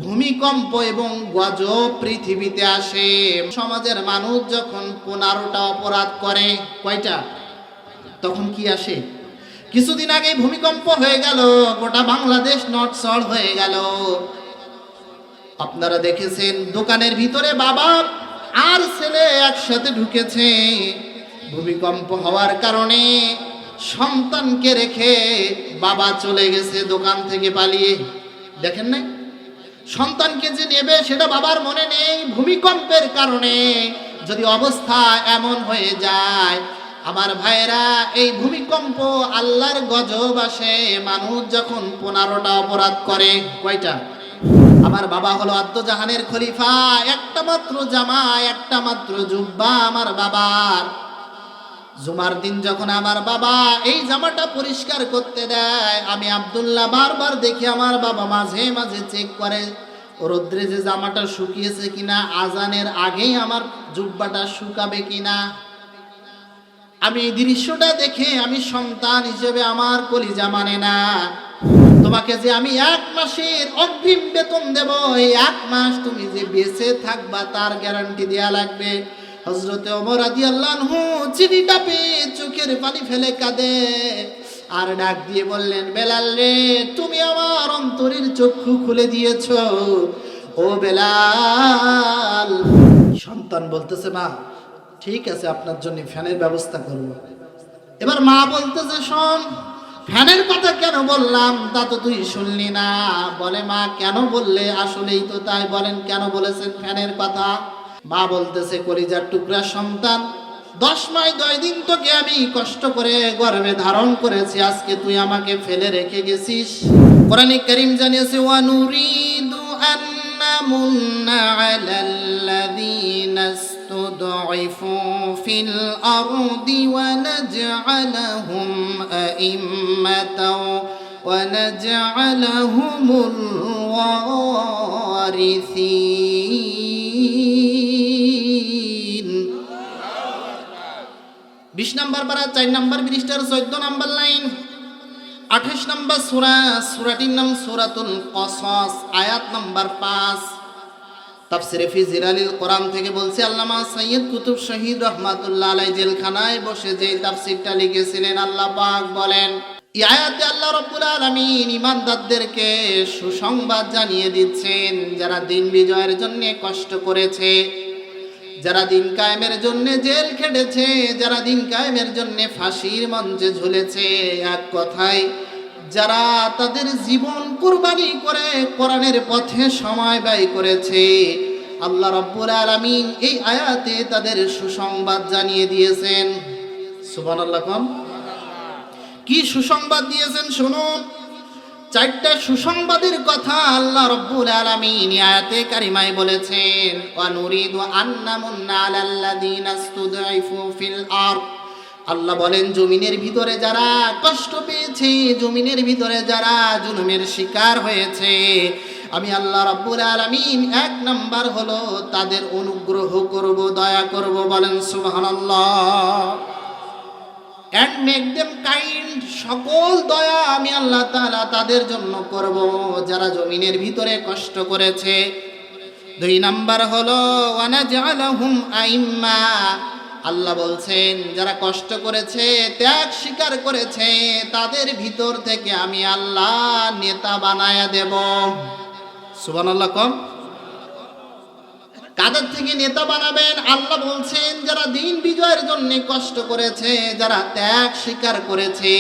ভূমিকম্প এবং গজব পৃথিবীতে আসে। সমাজের মানুষ যখন 15টা অপরাধ করে, কয়টা? তখন কি আসে? কিছুদিন আগে ভূমিকম্প হয়ে গেল, গোটা বাংলাদেশ নড়চড় হয়ে গেল। আপনারা দেখেছেন দোকানের ভিতরে বাবা আর ছেলে একসাথে ঢুকেছে। ভূমিকম্প হওয়ার কারণে সন্তানকে রেখে বাবা চলে গেছে দোকান থেকে পালিয়ে। দেখেন না, সন্তানকে যে নেবে সেটা বাবার মনে নেই। ভূমিকম্পের কারণে যদি অবস্থা এমন হয়ে যায়, আমার ভাইরা, এই ভূমিকম্প আল্লাহর গজব আসে। মানুষ যখন 15টা অপরাধ করে, কয়টা? আমার বাবা হলো আদ্দজাহানের খলিফা, একটা মাত্র জামা, একটা মাত্র জুব্বা আমার বাবার। জুমার দিন যখন আমার বাবা এই জামাটা পরিষ্কার করতে দেয়, আমি আব্দুল্লাহ বারবার দেখি আমার বাবা মাঝে মাঝে চেক করে রোদ্রে যে জামাটা শুকিয়েছে কিনা, আজানের আগেই আমার জুব্বাটা শুকাবে কিনা। আমি এই দৃশ্যটা দেখে আমি সন্তান হিসেবে আমার কলিজা মানে না। তোমাকে যে আমি 1 মাসের অগ্রিম বেতন দেব, এই 1 মাস তুমি যে বেঁচে থাকবা তার গ্যারান্টি দেয়া লাগবে। হযরতে ওমর রাদিয়াল্লাহু আনহু চিঠিটা পেয়ে চোখের পানি ফেলে কাঁদে আর ডাক দিয়ে বললেন, বেলাল রে, তুমি আমার অন্তরের চক্ষু খুলে দিয়েছো ও বেলাল। সন্তান বলতেছে, মা ঠিক আছে, আপনার জন্য ফ্যানের ব্যবস্থা করব। এবার মা বলতেছে, শোন, ফ্যানের কথা কেন বললাম তা তো তুই শুনলি না। বলে, মা কেন বললে? আসলেই তো তাই, বলেন কেন বলেছেন ফ্যানের কথা? মা বলতেছে, কলিজার টুকরা সন্তান, 10 মাস 10 দিন তোকে আমি কষ্ট করে গর্ভে ধারণ করেছি, আজকে তুই আমাকে ফেলে রেখে গেছিস। কোরআনে কারীম জানিয়েছে, ওয়া নুরিদু আন নামুন্না আলাল্লাযীনা ইসতুদঈফু ফিল আরদি ওয়া নাজআলাহুম আইম্মাতাও ওয়া নাজআলাহুমুল ওয়ারিসিন। 20 নম্বর পারা 4 নম্বর পৃষ্ঠার 14 নম্বর লাইন, 28 নম্বর সূরা, সূরাটির নাম সূরাতুল কসস, আয়াত নম্বর 5। তাফসিরে ফি জিলালিল কোরআন থেকে বলছে আল্লামা সাইয়্যিদ কুতুব শহীদ রাহমাতুল্লাহ আলাইহি জেলখানায় বসে যে তাফসিরটা লিখেছিলেন, আল্লাহ পাক বলেন, এই আয়াতে আল্লাহ রাব্বুল আলামিন ঈমানদারদেরকে সুসংবাদ জানিয়ে দিচ্ছেন, যারা দিন বিজয়ের জন্য কষ্ট করেছে, যারা দিন কায়েমের জন্য জেল খেটেছে, যারা দিন কায়েমের জন্য ফাঁসির মঞ্চে ঝুলেছে, এক কথায় যারা তাদের জীবন কুরবানি করে কোরআনের পথে সময় ব্যয় করেছে, আল্লাহ রাব্বুল আলামিন এই আয়াতে তাদের সুসংবাদ জানিয়ে দিয়েছেন। সুবহানাল্লাহ। কোন কি সুসংবাদ দিয়েছেন শুনুন। 4টা সুসংবাদের কথা আল্লাহ রাব্বুল আলামিন আয়াতে কারিমায় বলেছেন, ওয়া নুরিদু আন নামুন্না আলাল্লাযীনা ইসতুদঈফু ফিল আরদ। আল্লাহ বলেন, জমিনের ভিতরে যারা কষ্ট পেয়েছে, জমিনের ভিতরে যারা জুলুমের শিকার হয়েছে, আমি আল্লাহ রাব্বুল আলামিন 1 নাম্বার হলো তাদের অনুগ্রহ করব, দয়া করব। বলেন সুবহানাল্লাহ। and make them kind, সকল দয়া আমি আল্লাহ তাআলা তাদের জন্য করব যারা জমিনের ভিতরে কষ্ট করেছে। 2 নাম্বার হলো ওয়া নাজআলাহুম আইম্মা। আল্লাহ বলছেন, যারা কষ্ট করেছে, ত্যাগ স্বীকার করেছে, তাদের ভিতর থেকে আমি আল্লাহ নেতা বানায়া দেব। সুবহানাল্লাহ। কম কাদের থেকে নেতা বানাবেন? আল্লাহ বলছেন, যারা দিন বিজয়ের জন্য কষ্ট করেছে, যারা ত্যাগ স্বীকার করেছে,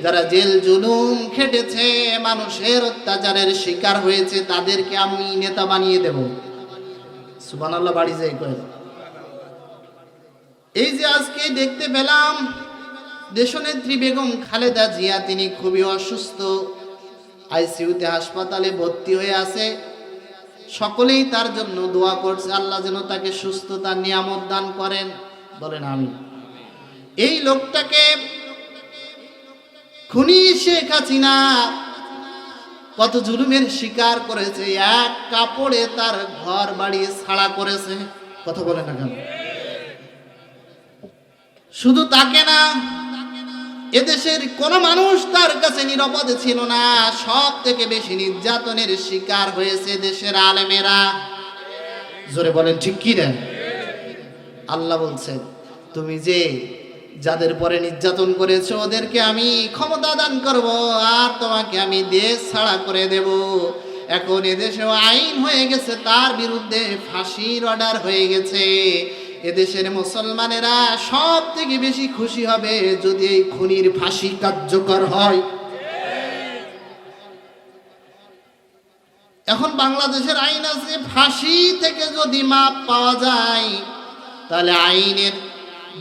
যারা জেল জুলুম খেটেছে, মানুষের অত্যাচারের শিকার হয়েছে, তাদেরকে আমি নেতা বানিয়ে দেব। সুবহানাল্লাহ। বাড়ি যাই কয়। এই যে আজকে দেখতে পেলাম দেশনেত্রী বেগম খালেদা জিয়া, তিনি খুবই অসুস্থ, আইসিইউতে হাসপাতালে ভর্তি হয়ে আছে। সকলেই তার জন্য দোয়া করছে, আল্লাহ যেন তাকে সুস্থতার নিয়ামত দান করেন। বলেন আমিন। এই লোকটাকে খুনি শেখ হাসিনা কত জুলুমের শিকার করেছে, এক কাপড়ে তার ঘর বাড়ি ছাড়া করেছে। কথা বলে না কেন? শুধু তাকে না, এদেশের কোন মানুষ তার কাছে নিরাপদে ছিল না। সব থেকে বেশি নির্যাতনের শিকার হয়েছে দেশের আলেমেরা। জোরে বলেন ঠিক কি না? আল্লাহ বলছেন, তুমি যে যাদের পরে নির্যাতন করেছো ওদেরকে আমি ক্ষমতা দান করব, আর তোমাকে আমি দেশ ছাড়া করে দেব। এখন এদেশেও আইন হয়ে গেছে, তার বিরুদ্ধে ফাঁসির অর্ডার হয়ে গেছে। এদেশের মুসলমানেরা সব থেকে বেশি খুশি হবে যদি এই খুনির ফাঁসি কার্যকর হয়। এখন বাংলাদেশের আইন আছে, ফাঁসি থেকে যদি মাপ পাওয়া যায় তাহলে আইনের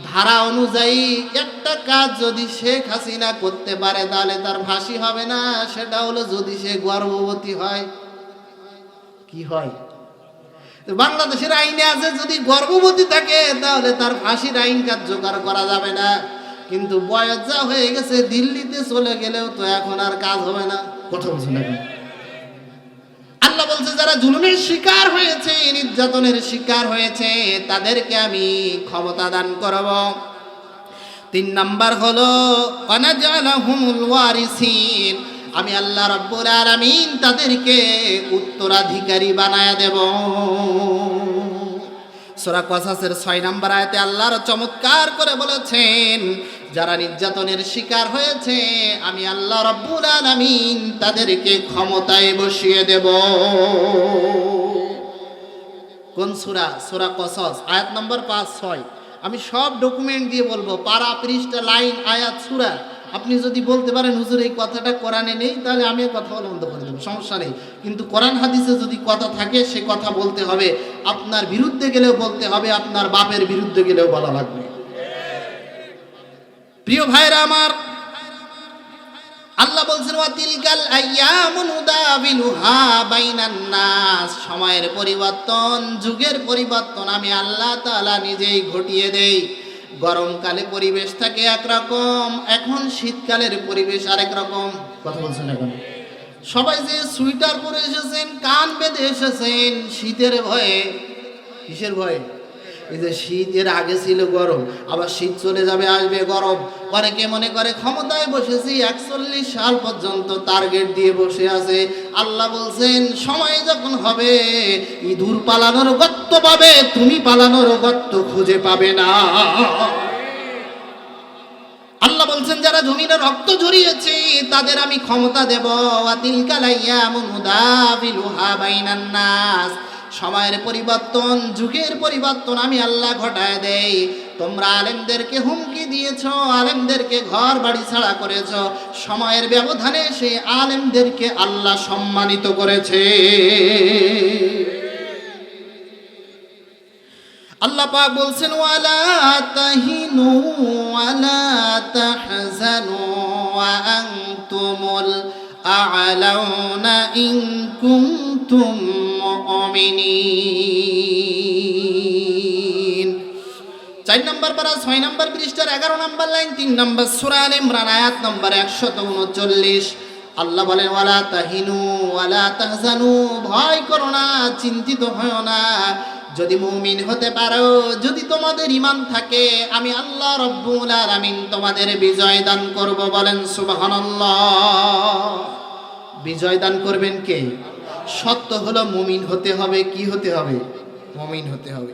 ধারা অনুযায়ী একটা কাজ যদি শেখ হাসিনা করতে পারে তাহলে তার ফাঁসি হবে না। সেটা হলো যদি সে গর্ভবতী হয়। কি হয়? বাংলাদেশের আইনে আছে যদি গর্ভবতী থাকে তাহলে তার ফাঁসির আইন কার্যকর করা যাবে না। কিন্তু বয়স যা হয়ে গেছে, দিল্লিতে চলে গেলেও তো এখন আর কাজ হবে না। কথা বলছেন না? আল্লাহ বলছে যারা জুলুমের শিকার হয়েছে, নির্যাতনের শিকার হয়েছে, তাদেরকে আমি ক্ষমতা দান করব। 3 নাম্বার হলো ওয়ানাজআলাহুমুল ওয়ারিসিন, আমি আল্লাহ রাব্বুল আলামিন তাদেরকে উত্তরাধিকারী বানায়া দেব। সূরা কসাসের 6 নম্বর আয়াতে আল্লাহর চমৎকার করে বলেছেন, যারা নির্যাতনের শিকার হয়েছে আমি আল্লাহ রাব্বুল আলামিন তাদেরকে ক্ষমতায় বসিয়ে দেব। কোন সূরা? সূরা কসাস আয়াত নম্বর 5-6। আমি সব ডকুমেন্ট দিয়ে বলবো, পারা, পৃষ্ঠা, লাইন, আয়াত, সূরা। আপনি যদি বলতে পারেন হুজুর এই কথাটা কোরআনে নেই, তাহলে আমি কথা বলা বন্ধ করে দেবো, সমস্যা নেই। কিন্তু কোরআন হাদিসে যদি কথা থাকে সে কথা বলতে হবে। আপনার বিরুদ্ধে গেলেও বলতে হবে, আপনার বাপের বিরুদ্ধে গেলেও বলা লাগবে। প্রিয় ভাইরা আমার, আল্লাহ বলছেন ওয়াতিলকাল আইয়ামু নুদাবিলুহা বাইনান নাস, সময়ের পরিবর্তন, যুগের পরিবর্তন আমি আল্লাহ তাআলা নিজেই ঘটিয়ে দেই। গরমকালে পরিবেশ থাকে একরকম, এখন শীতকালের পরিবেশ আরেক রকম। কথা বলছেন এখন? সবাই যে সোয়েটার পরে এসেছেন, কান বেঁধে এসেছেন শীতের ভয়ে। কিসের ভয়ে? এই যে শীতের আগে ছিল গরম, আবার শীত চলে যাবে, আসবে গরম। অনেকে মনে করে ক্ষমতায় বসেছি, 41 সাল পর্যন্ত টার্গেট দিয়ে বসে আছে। আল্লাহ বলছেন সময় যখন হবে ইঁদুর পালানোর গর্ত পাবে, তুমি পালানোর গর্ত খুঁজে পাবে না। আল্লাহ বলছেন যারা জমিনে রক্ত ঝরিয়েছে তাদের আমি ক্ষমতা দেব। ওয়াতিলকাল আইয়ামু নুদাবিলুহা বাইনান নাস, সময়ের পরিবর্তন, যুগের পরিবর্তন আমি আল্লাহ ঘটায় দেই। তোমরা আলেমদেরকে হুমকি দিয়েছো, আলেমদেরকে ঘর বাড়ি ছাড়া করেছো, সময়ের ব্যবধানে সেই আলেমদেরকে আল্লাহ সম্মানিত করেছে। আল্লাহ পাক বলছেন ওয়ালা তাহিনু ওয়ালা তাহজানু ওয়া আনতুমুল আ'লাউনা ইন কুনতুম মুমিনিন। 4 নম্বর পারা 6 নম্বর পৃষ্ঠার 11 নম্বর লাইন, 3 নম্বর সূরা আলে ইমরান আয়াত নম্বর 139। আল্লাহ বলেন ওয়ালা তাহিনু ওয়ালা তাহজানু, ভয় করো না, চিন্তিত হয়ো না। যদি মুমিন হতে পারো, যদি তোমাদের ঈমান থাকে, আমি আল্লাহ রাব্বুল আলামিন তোমাদের বিজয় দান করব। বলেন সুবহানাল্লাহ। বিজয় দান করবেন কে? সত্য হলো মুমিন হতে হবে। কি হতে হবে? মুমিন হতে হবে।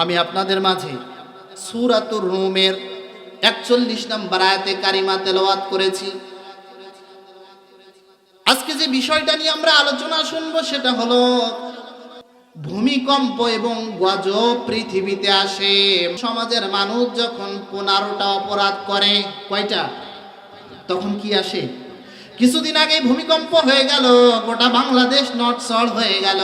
আমি আপনাদের মাঝে সূরাতুর রুমের 41 নম্বর আয়াতে কারিমা তেলাওয়াত করেছি। আজকে যে বিষয়টা নিয়ে আমরা আলোচনা শুনবো সেটা হলো ভূমিকম্প এবং গজব পৃথিবীতে আসে। সমাজের মানুষ যখন 15টা অপরাধ করে, কয়টা? তখন কি আসে? কিছুদিন আগে ভূমিকম্প হয়ে গেল, গোটা বাংলাদেশ নড়চড় হয়ে গেল।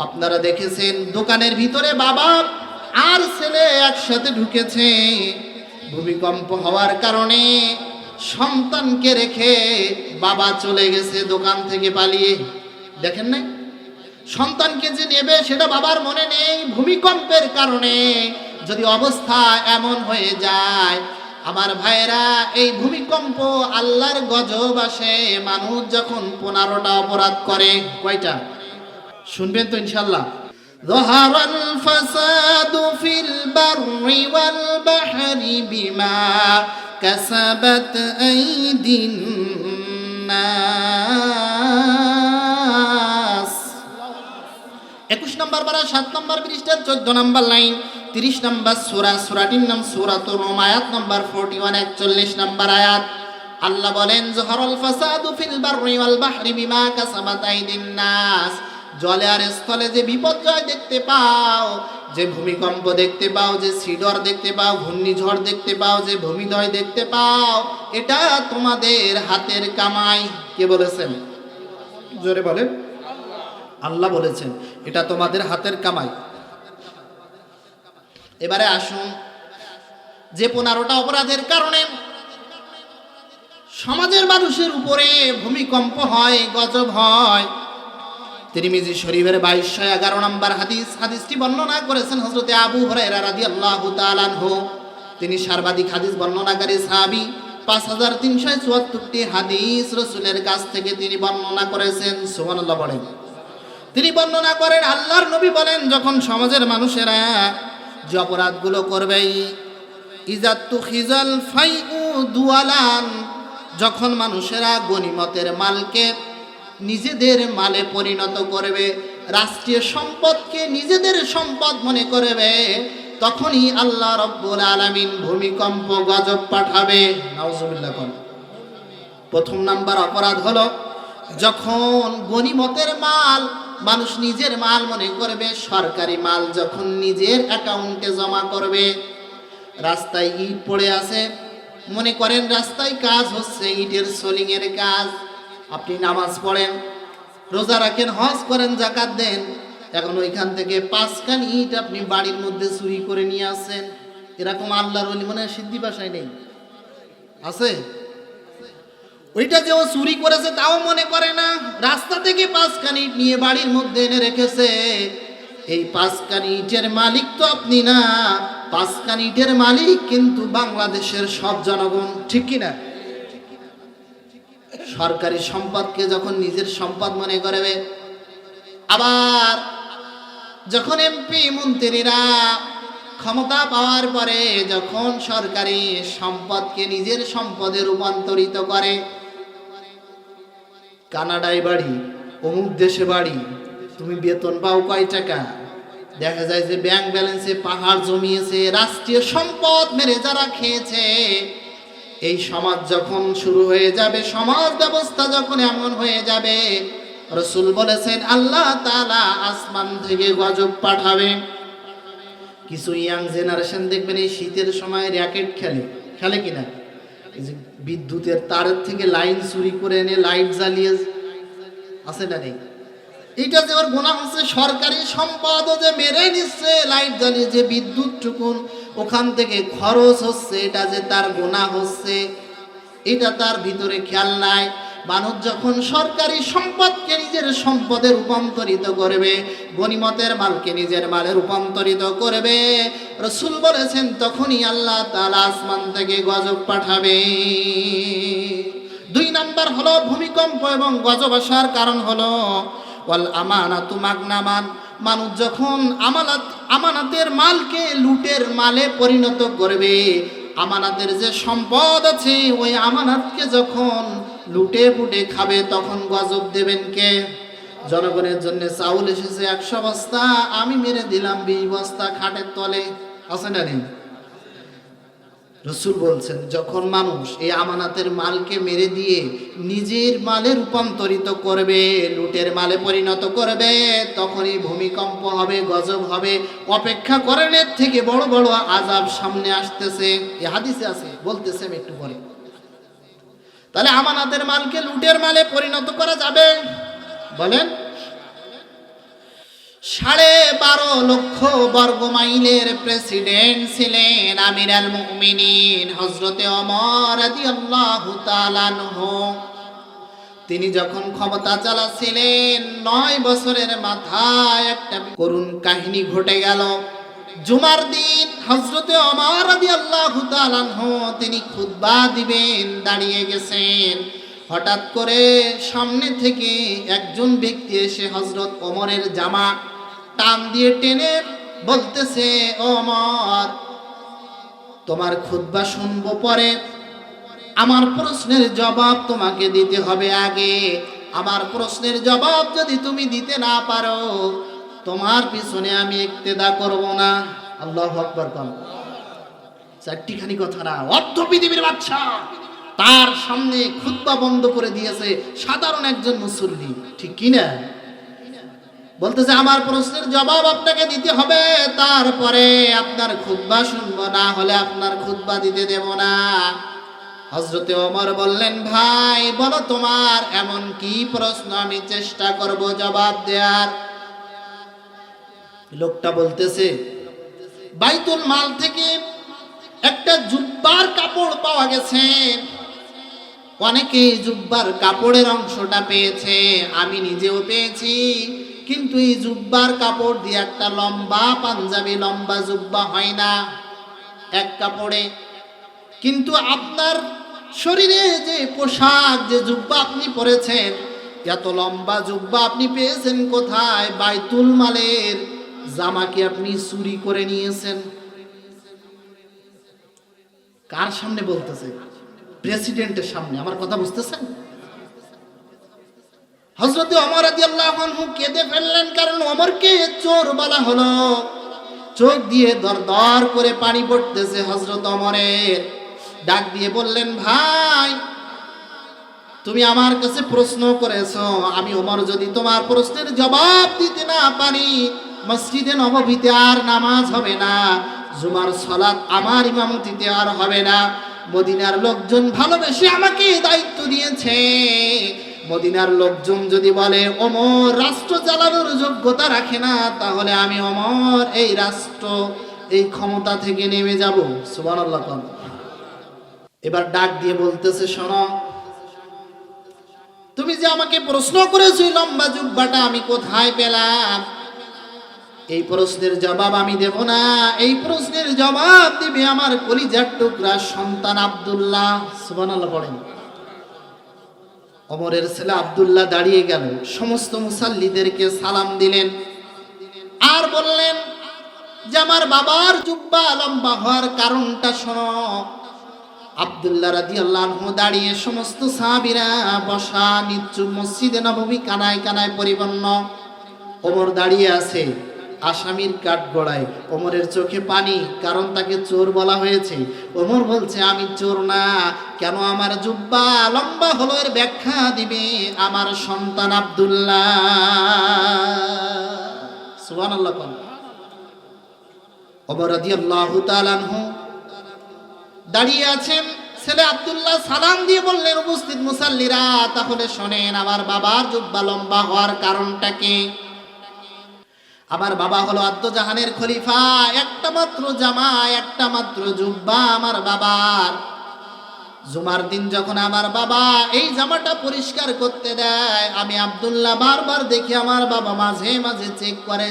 আপনারা দেখেছেন দোকানের ভিতরে বাবা আর ছেলে একসাথে ঢুকেছে। ভূমিকম্প হওয়ার কারণে সন্তানকে রেখে বাবা চলে গেছে দোকান থেকে পালিয়ে। দেখেন না, সন্তানকে যে নেবে সেটা বাবার মনে নেই। ভূমিকম্পের কারণে যদি অবস্থা এমন হয়ে যায়, আমার ভাইয়েরা, এই ভূমিকম্প আল্লাহর গজব আসে। মানুষ যখন 15টা অপরাধ করে, কয়টা? শুনবেন তো ইনশাল্লাহ। ظهر الفساد في البر والبحر بما كسبت أيدي الناس 21 নম্বর পারা 7 নম্বর পৃষ্ঠার 14 নম্বর লাইন 30 নম্বর সূরা সূরাটির নাম সূরাতুর রুম আয়াত নম্বর 41 41 নম্বর আয়াত আল্লাহ বলেন জহরুল ফাসাদু ফিল বাররি ওয়াল বাহরি বিমা কাসাবাত আইদিন নাস জলে আর স্থলে যে বিপর্যয় দেখতে পাও যে ভূমিকম্প দেখতে পাও যে সিডর দেখতে পাও ঘূর্ণিঝড় দেখতে পাও যে ভূমিধয় দেখতে পাও এটা তোমাদের হাতের কামাই কে বলেছেন জোরে বলেন আল্লাহ বলেছেন এটা তোমাদের হাতের কামাই এবারে আসুন যে 15টা অপরাধের কারণে সমাজের মানুষের উপরে ভূমিকম্প হয় গজব হয় তিরমিজি শরীফের 2211 নম্বর হাদিসটি বর্ণনা করেছেন হযরত আবু হুরায়রা রাদিয়াল্লাহু তাআলা আনহু তিনি সর্বাধিক হাদিস বর্ণনাকারী সাহাবী 5374টি হাদিস রাসূলের কাছ থেকে তিনি বর্ণনা করেছেন সুবহানাল্লাহ বলেন তিনি বর্ণনা করেন আল্লাহর নবী বলেন যখন সমাজের মানুষেরা যে অপরাধগুলো করবে ইজাতু খিজাল ফাইউ দুয়ালান যখন মানুষেরা গনিমতের মালকে নিজেদের মালে পরিণত করবে রাষ্ট্রীয় সম্পদকে নিজেদের সম্পদ মনে করবে তখনই আল্লাহ রাব্বুল আলামিন ভূমিকম্প গজব পাঠাবে নাউজুবিল্লাহ কোন প্রথম নাম্বার অপরাধ হলো যখন গনিমতের মাল মানুষ নিজের মাল মনে করবে সরকারি মাল যখন নিজের অ্যাকাউন্টে জমা করবে রাস্তায় ইট পড়ে আছে মনে করেন রাস্তায় কাজ হচ্ছে ইটের সোলিং এর কাজ আপনি নামাজ পড়েন রোজা রাখেন হজ করেন যাকাত দেন এখন ওইখান থেকে 5 খান ইট আপনি বাড়ির মধ্যে চুরি করে নিয়ে আসেন এরকম আল্লাহর ওলি মনে সিদ্ধি ভাষায় নেই আছে ওইটা যে ও চুরি করেছে তাও মনে করে না রাস্তা থেকে 5 খান ইট নিয়ে বাড়ির মধ্যে এনে রেখেছে এই 5 খান ইটের মালিক তো আপনি না 5 খান ইটের মালিক কিন্তু বাংলাদেশের সব জনগণ ঠিক কি না সরকারি সম্পদকে যখন নিজের সম্পদ মনে করবে আবার যখন এমপি মন্ত্রীরা ক্ষমতা পাওয়ার পরে যখন সরকারি সম্পদকে নিজের সম্পদে রূপান্তরিত করে কানাডায় বাড়ি অমুক দেশে বাড়ি তুমি বেতন পাও কয় টাকা দেখা যায় যে ব্যাংক ব্যালেন্সে পাহাড় জমিয়েছে রাষ্ট্রীয় সম্পদ মেরে যারা খেয়েছে এই সমাজ যখন শুরু হয়ে যাবে সমাজ ব্যবস্থা যখন এমন হয়ে যাবে রাসূল বলেছেন আল্লাহ তাআলা আসমান থেকে গজব পাঠাবে কিছু ইয়াং জেনারেশন দেখবেন এই শীতের সময় র‍্যাকেট খেলে কিনা এই যে বিদ্যুতের তারের থেকে লাইন চুরি করে এনে লাইট জ্বালিয়ে আছে না নেই এটা যে ওর গুনাহ হচ্ছে সরকারি সম্পদও যে মেরে নিচ্ছে লাইট জ্বালিয়ে যে বিদ্যুৎ টুকুন ওখান থেকে খরচ হচ্ছে এটা যে তার গুনাহ হচ্ছে এটা তার ভিতরে খেয়াল নাই মানুষ যখন সরকারি সম্পদকে নিজের সম্পদে রূপান্তরিত করবে গনিমতের মালকে নিজের মালে রূপান্তরিত করবে রাসূল বলেছেন তখনই আল্লাহ তাআলা আসমান থেকে গজব পাঠাবে 2 নাম্বার হলো ভূমিকম্প এবং গজব আসার কারণ হলো ওয়াল আমানাতু মাগনামান মানুষ যখন আমানতের মালকে লুটের মালে পরিণত করবে আমানতের যে সম্পদ আছে ওই আমানতকে যখন লুটে পুটে খাবে তখন গজব দেবেন কে জনগণের জন্য চাউল এসেছে 100 বস্তা আমি মেরে দিলাম 20 বস্তা খাটের তলে আছে না নেই রাসূল বলছেন যখন মানুষ এই আমানতের মালকে মেরে দিয়ে নিজের মালে রূপান্তরিত করবে লুটের মালে পরিণত করবে তখনই ভূমিকম্প হবে গজব হবে অপেক্ষা করেন এর থেকে বড় বড় আযাব সামনে আসতেছে এই হাদিসে আছে বলতেছে আমি একটু পরে তাহলে আমানতের মালকে লুটের মালে পরিণত করা যাবে বলেন 12.5 লক্ষ বর্গ মাইলের প্রেসিডেন্ট ছিলেন আমিরুল মুমিনিন হযরতে ওমর রাদিয়াল্লাহু তাআলা আনহু তিনি যখন ক্ষমতা চালাচ্ছিলেন 9 বছরের মাথায় একটা করুণ কাহিনী ঘটে গেল জুমার দিন হযরতে ওমর রাদিয়াল্লাহু তাআলা আনহু তিনি খুতবা দিবেন দাঁড়িয়ে গেছেন হঠাৎ করে সামনে থেকে একজন ব্যক্তি এসে হযরত ওমরের জামা টান দিয়ে টেনে বলতেছে, ওমর তোমার খুতবা শুনবো পরে, আমার প্রশ্নের জবাব তোমাকে দিতে হবে আগে। আমার প্রশ্নের জবাব যদি তুমি দিতে না পারো, তোমার পিছনে আমি ইক্তেদা করব না। আল্লাহু আকবার। চারটিখানি কথা না, অর্ধ পৃথিবীর বাদশা তার সামনে খুতবা বন্ধ করে দিয়েছে সাধারণ একজন মুসল্লি, ঠিক কি না? বলতেছে আমার প্রশ্নের জবাব আপনাকে দিতে হবে, তারপরে আপনার খুতবা শুনবো, না হলে আপনার খুতবা দিতে দেব না। হযরতে ওমর বললেন, ভাই বলো তোমার এমন কি প্রশ্ন, আমি চেষ্টা করব জবাব দেওয়ার। লোকটা বলতেছে, বাইতুল মাল থেকে একটা জুব্বার কাপড় পাওয়া গেছে, অনেকেই জুব্বার কাপড়ের অংশটা পেয়েছে, আমি নিজেও পেয়েছি, কিন্তু এই জুব্বার কাপড় দিয়ে একটা লম্বা পাঞ্জাবি, লম্বা জুব্বা হয় না এক কাপড়ে। কিন্তু আপনার শরীরে যে পোশাক, যে জুব্বা আপনি পরেছেন, এত লম্বা জুব্বা আপনি পেয়েছেন কোথায়? বাইতুল মালের জামাকে আপনি চুরি করে নিয়েছেন। কার সামনে বলতেছে? প্রেসিডেন্টের সামনে। আমার কথা বুঝতেছেন? হযরত ওমর রাদিয়াল্লাহু আনহু কেঁদে ফেললেন, কারণ ওমরকে চোর বলা হলো। চোখ দিয়ে দরদর করে পানি পড়তেছে হযরত ওমরের। ডাক দিয়ে বললেন, ভাই তুমি আমার কাছে প্রশ্ন করেছো, আমি ওমর যদি তোমার প্রশ্নের জবাব দিতে না পারি, মসজিদে নববীতে আর নামাজ হবে না, জুমার সালাত আমার ইমামতিতে আর হবে না। মদিনার লোকজন ভালোবেসে আমাকে দায়িত্ব দিয়েছে, মদিনার লোকজন যদি বলে ওমর রাষ্ট্র চালানোর যোগ্যতা রাখে না, তাহলে আমি ওমর এই রাষ্ট্র, এই ক্ষমতা থেকে নেমে যাব। সুবহানাল্লাহ। এবার ডাক দিয়ে বলতেছে, শোনো, তুমি যে আমাকে প্রশ্ন করেছো লম্বা জুব্বাটা আমি কোথায় পেলাম, এই প্রশ্নের জবাব আমি দেব না। এই প্রশ্নের জবাব দিবে আমার কলিজার টুকরা সন্তান আব্দুল্লাহ। সুবহানাল্লাহ পড়েন। ওমরের ছেলে আব্দুল্লাহ দাঁড়িয়ে গেল, সমস্ত মুসাল্লিদেরকে সালাম দিলেন, আর বললেন যে আমার বাবার জুব্বা লম্বা হওয়ার কারণটা শোনো। আব্দুল্লাহ রাদিয়াল্লাহু আনহু দাঁড়িয়ে, সমস্ত সাহাবীরা বসা নিচু, মসজিদে নববী কানায় কানায় পরিপূর্ণ। ওমর দাঁড়িয়ে আছে আসামির কাঠগড়ায়, ওমরের চোখে পানি, কারণ তাকে চোর বলা হয়েছে। ওমর বলছে, আমি চোর না, কেন আমার জুব্বা লম্বা হলো এর ব্যাখ্যা দিবে আমার সন্তান আব্দুল্লাহ। সুবহানাল্লাহ। ওমর রাদিয়াল্লাহু তাআলা আনহু দাঁড়িয়ে আছেন, ছেলে আব্দুল্লাহ সালাম দিয়ে বললেন, উপস্থিত মুসাল্লিরা তাহলে শোনেন, আমার বাবার জুব্বা লম্বা হওয়ার কারণটা কি? আমার বাবা হলো আদ্দজাহানের খলিফা, একটা মাত্র জামা, একটা মাত্র জুব্বা আমার বাবার। জুমার দিন যখন আমার বাবা এই জামাটা পরিষ্কার করতে দেয়, আমি আব্দুল্লাহ বারবার দেখি আমার বাবা মাঝে মাঝে চেক করে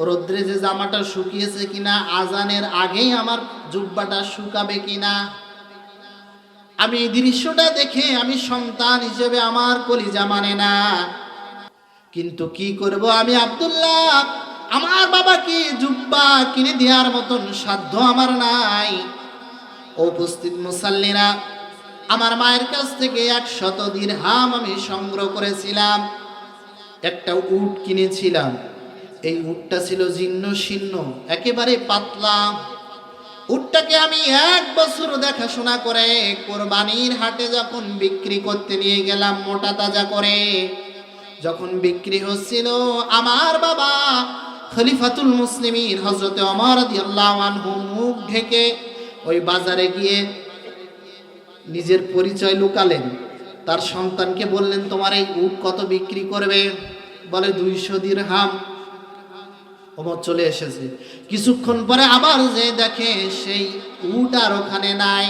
রোদ্রে যে জামাটা শুকিয়েছে কিনা, আজানের আগেই আমার জুব্বাটা শুকাবে কিনা। আমি এই দৃশ্যটা দেখে আমি সন্তান হিসেবে আমার কলিজা মানে না, কিন্তু কি করব, আমি আব্দুল্লাহ, আমার বাবাকে জুব্বা কিনে দেওয়ার মতন সাধ্য আমার নাই। উপস্থিত মুসাল্লিরা, আমার মায়ের কাছ থেকে 100 দিরহাম আমি সংগ্রহ করেছিলাম, একটা উট কিনেছিলাম। এই উটটা ছিল জীর্ণ শীর্ণ, একেবারে পাতলা। উটটাকে আমি 1 বছর দেখাশোনা করে কোরবানির হাটে যখন বিক্রি করতে নিয়ে গেলাম, মোটা তাজা করে যখন বিক্রি হচ্ছিল, আমার বাবা খলিফাতুল মুসলিমিন হযরতে ওমর রাদিয়াল্লাহু আনহু মুখ ঢেকে ওই বাজারে গিয়ে নিজের পরিচয় লুকালেন। তার সন্তানকে বললেন, তোমার এই উট কত বিক্রি করবে? বলে 200 দিরহাম। ওমর চলে এসেছে, কিছুক্ষণ পরে আবার যে দেখে সেই উট আর ওখানে নাই।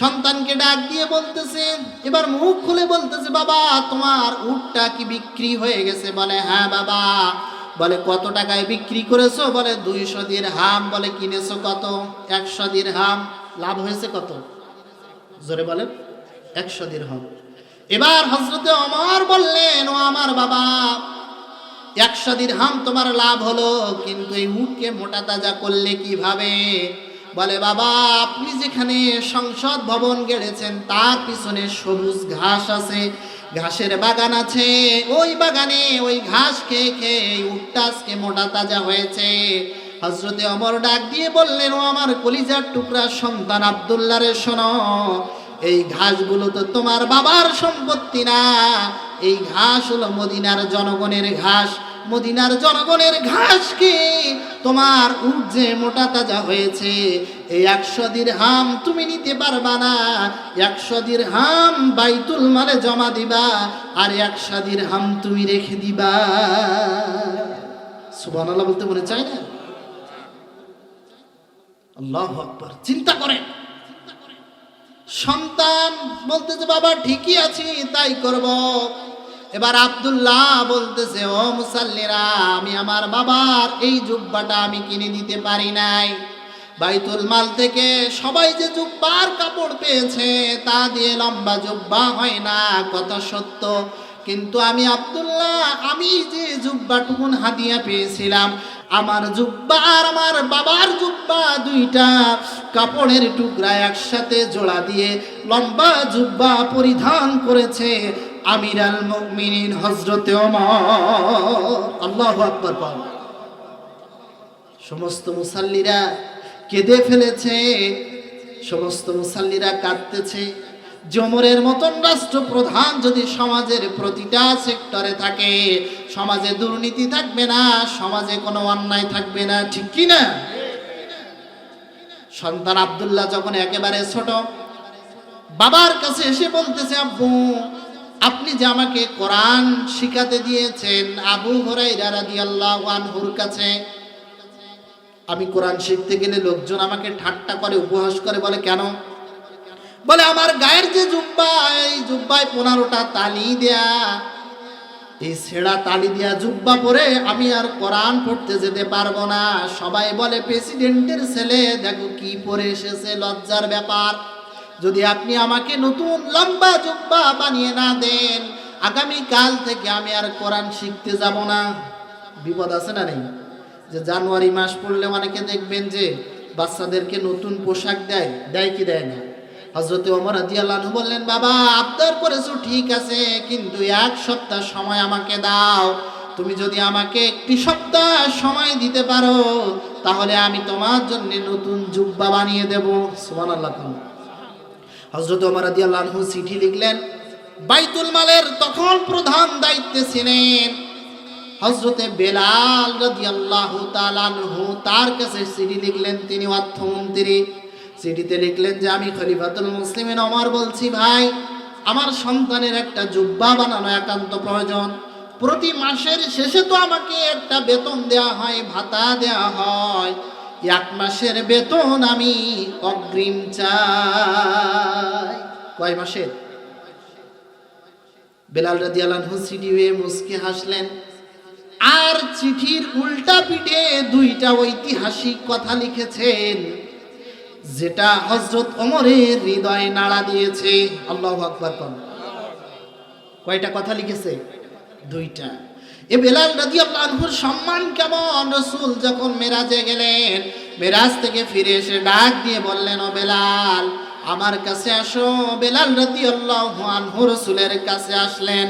সন্তানকে ডাক দিয়ে বলতেছে, এবার মুখ খুলে বলতেছে, বাবা তোমার উটটা কি বিক্রি হয়ে গেছে? বলে হ্যাঁ বাবা। বলে কত টাকায় বিক্রি করেছো? বলে 200 দিরহাম। বলে কিনেছো কত? 100 দিরহাম। লাভ হয়েছে কত? জোরে বলেন। 100 দিরহাম। এবার হযরতে ওমর বললেন, ও আমার বাবা, 100 দিরহাম তোমার লাভ হলো, কিন্তু এই উটকে মোটা তাজা করলে কিভাবে? বলে বাবা, আপনি যেখানে সংসদ ভবন গেড়েছেন তার পিছনে সবুজ ঘাস আছে, ঘাসের বাগান আছে, ওই বাগানে ওই ঘাস খেয়ে খেয়ে এই উটটা আজকে মোটা তাজা হয়েছে। হযরতে ওমর ডাক দিয়ে বললেন, ও আমার কলিজার টুকরা সন্তান আব্দুল্লাহ রে, শোনো, এই ঘাসগুলো তো তোমার বাবার সম্পত্তি না, এই ঘাস হলো মদিনার জনগণের ঘাস। মদিনার জনগণের ঘাস কি তোমার উট যে মোটা তাজা হয়েছে, এই 100 দিরহাম তুমি নিতে পারবা না। 100 দিরহাম বাইতুল মালে জমা দিবা, আর 100 দিরহাম তুমি রেখে দিবা। সুবহানাল্লাহ বলতে মনে চায় না? আল্লাহু আকবার। চিন্তা করেন, সন্তান বলতেছে বাবা ঠিকই আছি, তাই করব। এবার আব্দুল্লাহ বলতেছে, ও মুসাল্লিরা, আমি আমার বাবার এই জুব্বাটা আমি কিনে দিতে পারি নাই। বাইতুল মাল থেকে সবাই যে জুব্বার কাপড় পেয়েছে তা দিয়ে লম্বা জুব্বা হয় না, কথা সত্য। কিন্তু আমি আব্দুল্লাহ, আমি যে জুব্বাটুকুন হাদিয়া পেয়েছিলাম, আমার জুব্বা আর আমার বাবার জুব্বা দুইটা কাপড়ের টুকরা একসাথে জোড়া দিয়ে লম্বা জুব্বা পরিধান করেছে আমিরাল মুমিনিন হযরতে ওমর। আল্লাহু আকবার। সমস্ত মুসাল্লিরা কেঁদে ফেলেছে, সমস্ত মুসাল্লিরা কাঁদতেছে। ওমরের মতন রাষ্ট্রপ্রধান যদি সমাজের প্রতিটা সেক্টরে থাকে, সমাজে দুর্নীতি থাকবে না, সমাজে কোনো অন্যায় থাকবে না, ঠিক কি না? সন্তান আব্দুল্লাহ যখন একেবারে ছোট, বাবার কাছে এসে বলতেছে, আব্বু, আপনি যে আমাকে কোরআন শিখাতে দিয়েছেন আবু হুরায়রা রাদিয়াল্লাহু আনহুর কাছে, আমি কোরআন শিখতে গেলে লোকজন আমাকে ঠাট্টা করে, উপহাস করে, বলে কেন? বলে আমার গায়ের যে জুব্বা, এই জুব্বায় 15টা তালি দেয়া, এই ছেঁড়া তালি দেয়া জুব্বা পরে আমি আর কোরআন পড়তে যেতে পারবো না। সবাই বলে প্রেসিডেন্টের ছেলে, দেখো কি পরে এসেছে, লজ্জার ব্যাপার। যদি আপনি আমাকে নতুন লম্বা জুব্বা বানিয়ে না দেন, আগামী কাল থেকে আমি আর কোরআন শিখতে যাব না। বিপদ আছে না নেই? যে জানুয়ারি মাস পড়লে অনেকে দেখবেন যে বাচ্চাদেরকে নতুন পোশাক দেয়, দেয় কি দেয় না? হযরতে ওমর রাদিয়াল্লাহু আনহু বললেন, বাবা আবদার করেছো ঠিক আছে, কিন্তু 1 সপ্তাহ সময় আমাকে দাও। তুমি যদি আমাকে 1 সপ্তাহ সময় দিতে পারো, তাহলে আমি তোমার জন্য নতুন জুব্বা বানিয়ে দেব। সুবহানাল্লাহ। হযরত ওমর রাদিয়াল্লাহু আনহু চিঠি লিখলেন। বাইতুল মালের তখন প্রধান দায়িত্বে ছিলেন হযরতে বেলাল রাদিয়াল্লাহু তাআলা আনহু, তার কাছে চিঠি লিখলেন, তিনি অর্থমন্ত্রী। চিঠিতে লিখলেন যে আমি খলিফাতুল মুসলিমিন ওমর বলছি, ভাই আমার সন্তানের একটা জুব্বা বানানো একান্ত প্রয়োজন। প্রতি মাসের শেষে তো আমাকে একটা বেতন দেয়া হয়, ভাতা দেয়া হয়, 1 মাসের বেতন আমি অগ্রিম চাই। কয় মাসের? বেলাল রাদিয়াল্লাহু আনহু চিঠি পেয়ে মুস্কি হাসলেন, আর চিঠির উল্টা পিঠে 2টা ঐতিহাসিক কথা লিখেছেন, যেটা হযরত ওমরের হৃদয়ে নাড়া দিয়েছে। আল্লাহু আকবার। কয়টা কথা লিখেছে? 2টা। এ বেলাল রাদিয়াল্লাহু আনহুর সম্মান কেমন! রাসূল যখন মেরাজে গেলেন, মেরাজ থেকে ফিরে এসে ডাক দিয়ে বললেন, ও বেলাল আমার কাছে আসো। বেলাল রাদিয়াল্লাহু আনহু রাসূলের কাছে আসলেন।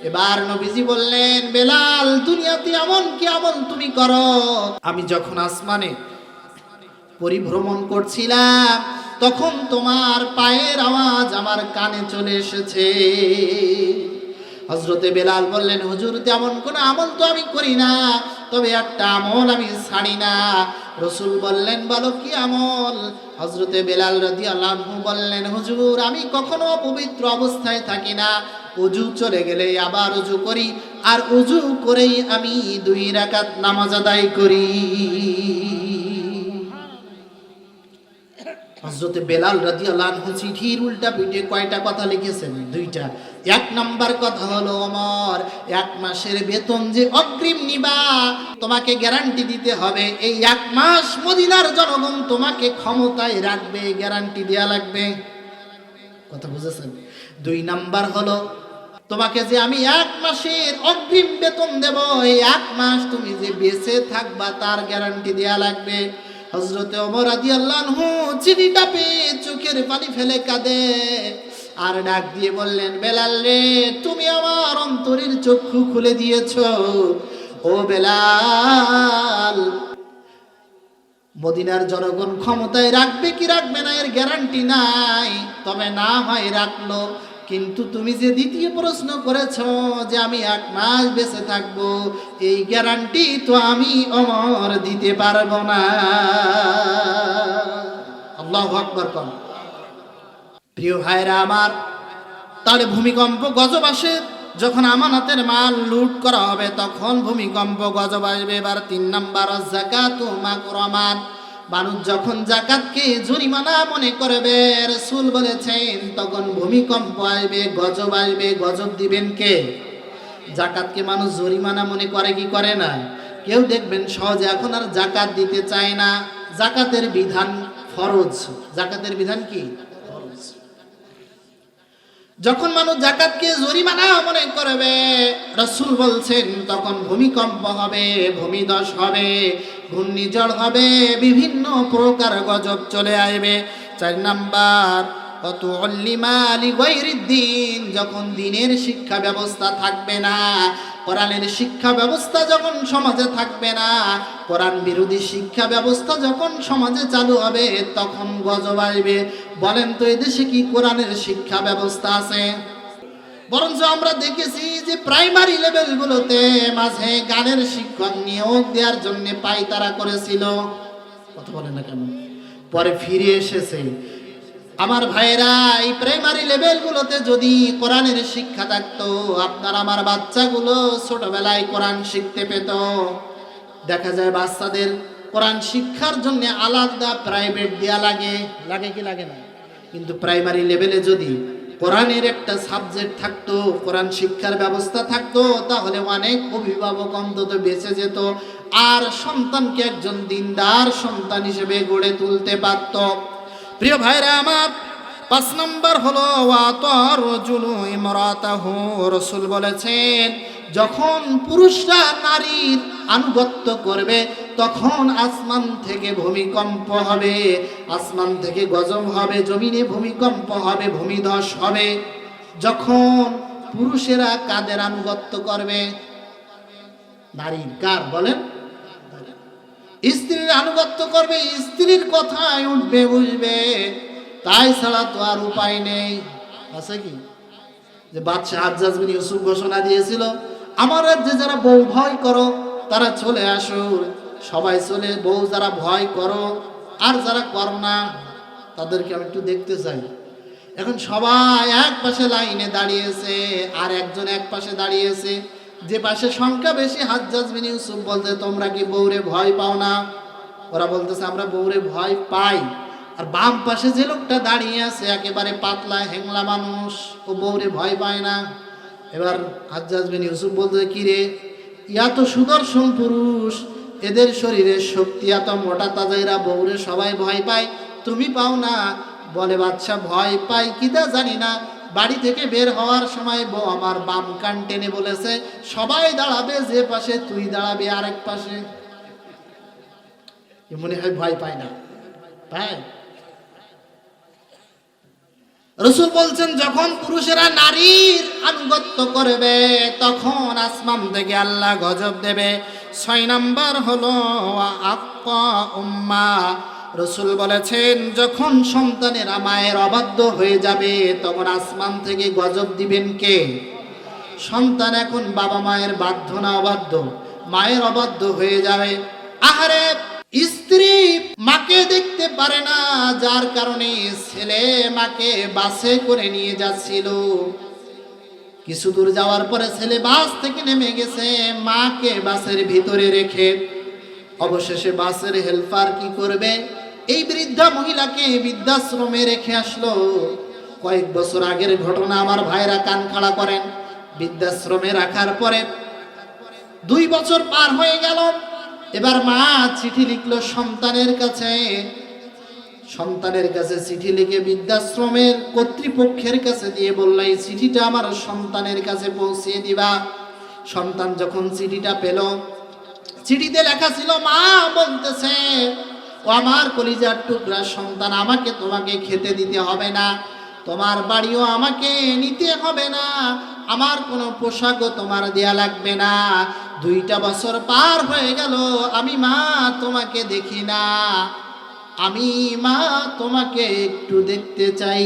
এবার নবীজি বললেন, বেলাল দুনিয়াতে এমন কি আমল তুমি করো? আমি যখন আসমানে পরিভ্রমণ করছিলাম, তখন তোমার পায়ের আওয়াজ আমার কানে চলে এসেছে। হযরতে বেলাল বললেন, হুজুর তেমন কোনো আমল তো আমি করি না, তবে একটা আমল আমি ছাড়ি না। রাসূল বললেন, বলো কি আমল? হযরতে বেলাল রাদিয়াল্লাহু আনহু বললেন, হুজুর আমি কখনো অপবিত্র অবস্থায় থাকি না, ওযু চলে গেলে আবার ওযু করি, আর ওযু করেই আমি 2 রাকাত নামাজ আদায় করি। হযরতে বেলাল রাদিয়াল্লাহু আনহু চিঠির উল্টা পিঠে কয়টা কথা লিখেছেন? 2টা। 1 নাম্বার কথা হলো, ওমর 1 মাসের বেতন যে অগ্রিম নিবা, তোমাকে গ্যারান্টি দিতে হবে এই 1 মাস মদিনার জনগণ তোমাকে ক্ষমতায় রাখবে, গ্যারান্টি দেয়া লাগবে। কথা বুঝেছেন? 2 নাম্বার হলো, তোমাকে যে আমি 1 মাসের অগ্রিম বেতন দেব, এই 1 মাস তুমি যে বেঁচে থাকবা তার গ্যারান্টি দেয়া লাগবে। হযরতে ওমর রাদিয়াল্লাহু আনহু চিঠিটা পেয়ে চোখের পানি ফেলে কাঁদে আর ডাক দিয়ে বললেন, বেলাল রে, তুমি আমার অন্তরের চক্ষু খুলে দিয়েছো। ও বেলাল, মদিনার জনগণ ক্ষমতায় রাখবে কি রাখবে না এর গ্যারান্টি নাই, তবে না হয় রাখলো, কিন্তু তুমি যে দ্বিতীয় প্রশ্ন করেছো যে আমি 1 মাস বেঁচে থাকবো, এই গ্যারান্টি তো আমি ওমর দিতে পারবো না। আল্লাহু আকবার। কোন প্রিয় ভাইরা আমার, তাহলে ভূমিকম্প গজব আসে যখন আমানতের মাল লুট করা হবে, তখন ভূমিকম্প গজব আসবে। এবার 3 নাম্বার, যাকাতু মাকরামান, মানুষ যখন যাকাতকে জরিমানা মনে করবে, রাসূল বলেছেন তখন ভূমিকম্প আসবে, গজব আসবে। গজব দিবেন কে? যাকাতকে মানুষ জরিমানা মনে করে কি করে না? কেউ দেখবেন সহজে এখন আর যাকাত দিতে চায় না। যাকাতের বিধান ফরজ। যাকাতের বিধান কি? ফরজ। যখন মানুষ যাকাতকে জরিমানা মনে করবে, রাসূল বলছেন তখন ভূমিকম্প হবে, ভূমিধস হবে, ঘূর্ণিঝড় হবে, বিভিন্ন প্রকার গজব চলে আসবে। 4 নাম্বার, অতুল্লিমা লিগাইরিদ্দিন, যখন দ্বীনের শিক্ষা ব্যবস্থা থাকবে না, কোরআনের শিক্ষা ব্যবস্থা যখন সমাজে থাকবে না, কোরআন বিরোধী শিক্ষা ব্যবস্থা যখন সমাজে চালু হবে, তখন গজব আসবে। বলেন তো এই দেশে কি কোরআনের শিক্ষা ব্যবস্থা আছে? বরঞ্চ আমরা দেখেছি যে প্রাইমারি লেভেলগুলোতে মাঝে গানের শিক্ষক নিয়োগ দেওয়ার জন্য পায়তারা করেছিল। কথা বলেন না কেন? পরে ফিরে এসেছে। আমার ভাইরা, এই প্রাইমারি লেভেলগুলোতে যদি কোরআনের শিক্ষা থাকতো, আপনার আমার বাচ্চাগুলো ছোটবেলায় কোরআন শিখতে পেত। দেখা যায় বাচ্চাদের কোরআন শিক্ষার জন্য আলাদা প্রাইভেট দেয়া লাগে, লাগে কি লাগে না? কিন্তু প্রাইমারি লেভেলে যদি কোরআনের একটা সাবজেক্ট থাকতো, কোরআন শিক্ষার ব্যবস্থা থাকতো, তাহলে অনেক অভিভাবক অন্তত বেঁচে যেত আর সন্তানকে একজন দিনদার সন্তান হিসেবে গড়ে তুলতে পারত। প্রিয় ভাইরা আমার, 5 নম্বর হলো ওয়াতারজুলু ইমরাতাহু। রাসূল বলেছেন যখন পুরুষরা নারীর আনুগত্য করবে, তখন আসমান থেকে ভূমিকম্প হবে, আসমান থেকে গজব হবে, জমিনে ভূমিকম্প হবে, ভূমিধস হবে। যখন পুরুষেরা কাদের আনুগত্য করবে? নারীর। কার বলেন? স্ত্রীর আনুগত্য করবে, স্ত্রীর কথায় উঠবে বুঝবে, তাই ছাড়া তো আর উপায় নেই। আছে কি? যে বাদশা হাজ্জাজ বিন ইউসুফ ঘোষণা দিয়েছিল, আমার রাজ্যে যারা বউ ভয় করো তারা চলে আসো, সবাই চলে, বউ যারা ভয় করো আর যারা করো না তাদেরকে আমি একটু দেখতে চাই। এখন সবাই এক পাশে লাইনে দাঁড়িয়েছে আর একজন এক পাশে দাঁড়িয়েছে। যে পাশে সংখ্যা বেশি হাজ্জাজ বিন ইউসুফ বলতে, তোমরা কি বউরে ভয় পাও না? ওরা বলতেছে আমরা বউরে ভয় পাই। আর বাম পাশে যে লোকটা দাঁড়িয়ে আছে একেবারে পাতলা হ্যাংলা মানুষ, ও বউরে ভয় পায় না। এবার হাজ্জাজ বিন ইউসুফ বলতে, কি রে, ইয়া তো সুদর্শন পুরুষ, এদের শরীরের শক্তি এত মোটা তাজাইরা, বউরে সবাই ভয় পায়, তুমি পাও না? বলে বাদশা ভয় পাই কিনা জানি না, বাড়ি থেকে বের হওয়ার সময় বউ আমার বাম কান টেনে বলেছে সবাই দাঁড়াবে যে পাশে, তুই দাঁড়াবে আরেক পাশে। মনে হয় ভয় পায় না, পায়। রাসূল বলছেন যখন পুরুষেরা নারীর আনুগত্য করবে, তখন আসমান থেকে আল্লাহ গজব দেবে। 6 নাম্বার হলো আক্কা উম্মা। রাসূল বলেছেন যখন সন্তানেরা মায়ের অবাধ্য হয়ে যাবে, তখন আসমান থেকে গজব দিবেন কে? সন্তান এখন বাবা মায়ের বাধ্য না অবাধ্য? মায়ের অবাধ্য হয়ে যাবে। আহারে, স্ত্রী মাকে দেখতে পারে না, যার কারণে ছেলে মাকে বাসে করে নিয়ে যাচ্ছিল। কিছু দূর যাওয়ার পরে ছেলে বাস থেকে নেমে গেছে, মাকে বাসের ভিতরে রেখে। অবশেষে বাসের হেল্পার কি করবে? এই বৃদ্ধা মহিলাকে বৃদ্ধাশ্রমে রেখে আসলো। কয়েক বছর আগের ঘটনা, আমার ভাইরা কান খাড়া করেন। বৃদ্ধাশ্রমে রাখার পরে 2 বছর পার হয়ে গেল। এবার মা চিঠি লিখলো সন্তানের কাছে। সন্তানের কাছে চিঠি লিখে বৃদ্ধাশ্রমের কর্তৃপক্ষের কাছে দিয়ে বলল, এই চিঠিটা আমার সন্তানের কাছে পৌঁছিয়ে দিবা। সন্তান যখন চিঠিটা পেল, চিঠিতে লেখা ছিল, মা বলতেছে, ও আমার কলিজার টুকরা সন্তান, আমাকে তোমাকে খেতে দিতে হবে না, তোমার বাড়িও আমাকে নিতে হবে না, আমার কোনো পোশাকও তোমার দেয়া লাগবে না। 2টা বছর পার হয়ে গেল, আমি মা তোমাকে দেখি না, আমি মা তোমাকে একটু দেখতে চাই।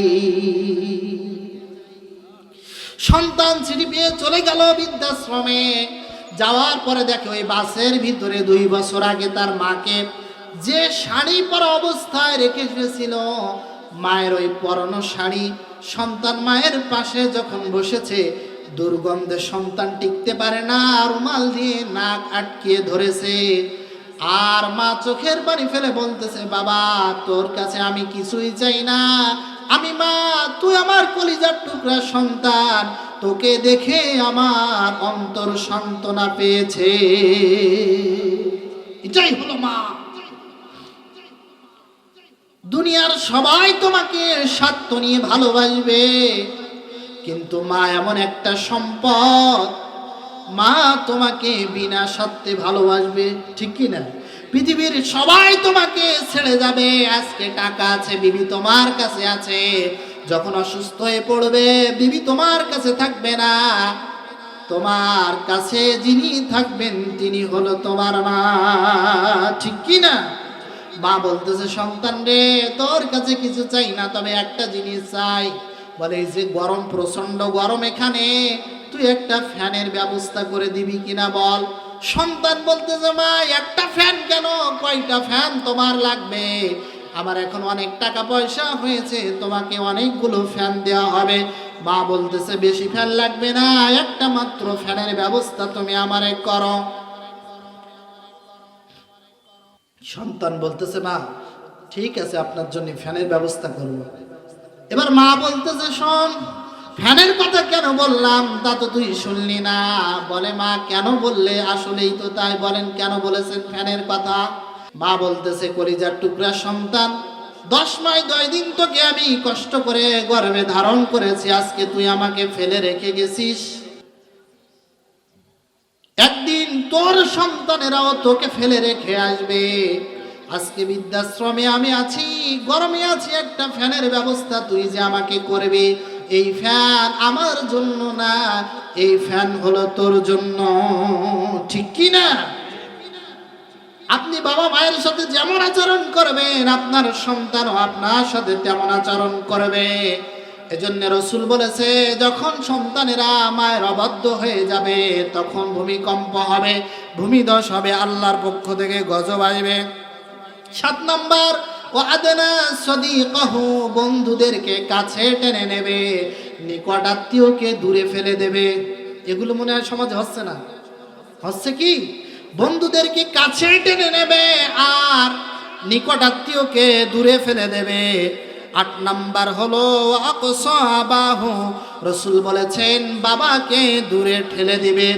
সন্তান চিঠি পেয়ে চলে গেল বৃদ্ধাশ্রমে। যাওয়ার পরে দেখে ওই বাসের ভিতরে 2 বছর আগে তার মাকে যে শাড়ি পরা অবস্থায় রেখে এসেছিল, মায়ের ওই পরনো শাড়ি, সন্তান মায়ের পাশে যখন বসেছে, দুর্গন্ধে সন্তান টিকতে পারে না, রুমাল দিয়ে নাক আটকিয়ে ধরেছে। আর মা চোখের পানি ফেলে বলতেছে, বাবা তোর কাছে আমি কিছুই চাই না, আমি মা, তুই আমার কলিজার টুকরা সন্তান, তোকে দেখে আমার অন্তর সান্ত্বনা পেয়েছে। এটাই হলো মা। দুনিয়ার সবাই তোমাকে স্বার্থ নিয়ে ভালোবাসবে, কিন্তু মা এমন একটা সম্পদ, মা তোমাকে বিনা স্বার্থে ভালোবাসবে, ঠিক কি না? পৃথিবীর সবাই তোমাকে ছেড়ে যাবে, আজকে টাকা আছে, বিবি তোমার কাছে আছে, যখন অসুস্থ হয়ে পড়বে বিবি তোমার কাছে থাকবে না, তোমার কাছে যিনি থাকবেন তিনি হলো তোমার মা, ঠিক কি না? মা বলতেছে, সন্তান রে, তোর কাছে কিছু চাই না, তবে একটা জিনিস চাই। বলে, এই যে গরম, প্রচন্ড গরম এখানে, তুই একটা ফ্যানের ব্যবস্থা করে দিবি কিনা বল। সন্তান বলতেছে, মা একটা ফ্যান কেন, কয়টা ফ্যান তোমার লাগবে, আমার এখন অনেক টাকা পয়সা হয়েছে, তোমাকে অনেকগুলো ফ্যান দেওয়া হবে। মা বলতেছে, বেশি ফ্যান লাগবে না, একটা মাত্র ফ্যানের ব্যবস্থা তুমি আমারে করো। সন্তান বলতেছে, মা ঠিক আছে, আপনার জন্য ফ্যানের ব্যবস্থা করব। এবার মা বলতেছে, শোন, ফ্যানের কথা কেন বললাম তা তো তুই শুনলি না। বলে, মা কেন বললে? আসলেই তো তাই, বলেন কেন বলেছেন ফ্যানের কথা? মা বলতেছে, কলিজার টুকরা সন্তান, 10 মাস 10 দিন তোকে আমি কষ্ট করে গর্ভে ধারণ করেছি, আজকে তুই আমাকে ফেলে রেখে গেছিস, একদিন তোর সন্তানেরাও তোকে ফেলে রেখে আসবে। আজকে বৃদ্ধাশ্রমে আমি আছি, গরমে আছি, একটা ফ্যানের ব্যবস্থা তুই যে আমাকে করবি, এই ফ্যান আমার জন্য না, এই ফ্যান হলো তোর জন্য, ঠিক কি না? আপনি বাবা মায়ের সাথে যেমন আচরণ করবেন, আপনার সন্তানও আপনার সাথে তেমন আচরণ করবে। এজন্য রাসূল বলেছে, যখন সন্তানেরা মায়ের অবাধ্য হয়ে যাবে, তখন ভূমিকম্প হবে, ভূমিধস হবে, আল্লাহর পক্ষ থেকে গজব আসবে। 7 নাম্বার, ও আদনা সদীকাহু, বন্ধুদেরকে কাছে টেনে নেবে, নিকট আত্মীয়কে দূরে ফেলে দেবে। এগুলো মনে হয় সমাজে হচ্ছে না? হচ্ছে কি? বন্ধুদেরকে কাছে টেনে নেবে আর নিকট আত্মীয়কে দূরে ফেলে দেবে। 8 নাম্বার হলো আকসাবাহু, রাসূল বলেছেন বাবাকে দূরে ঠেলে দিবে।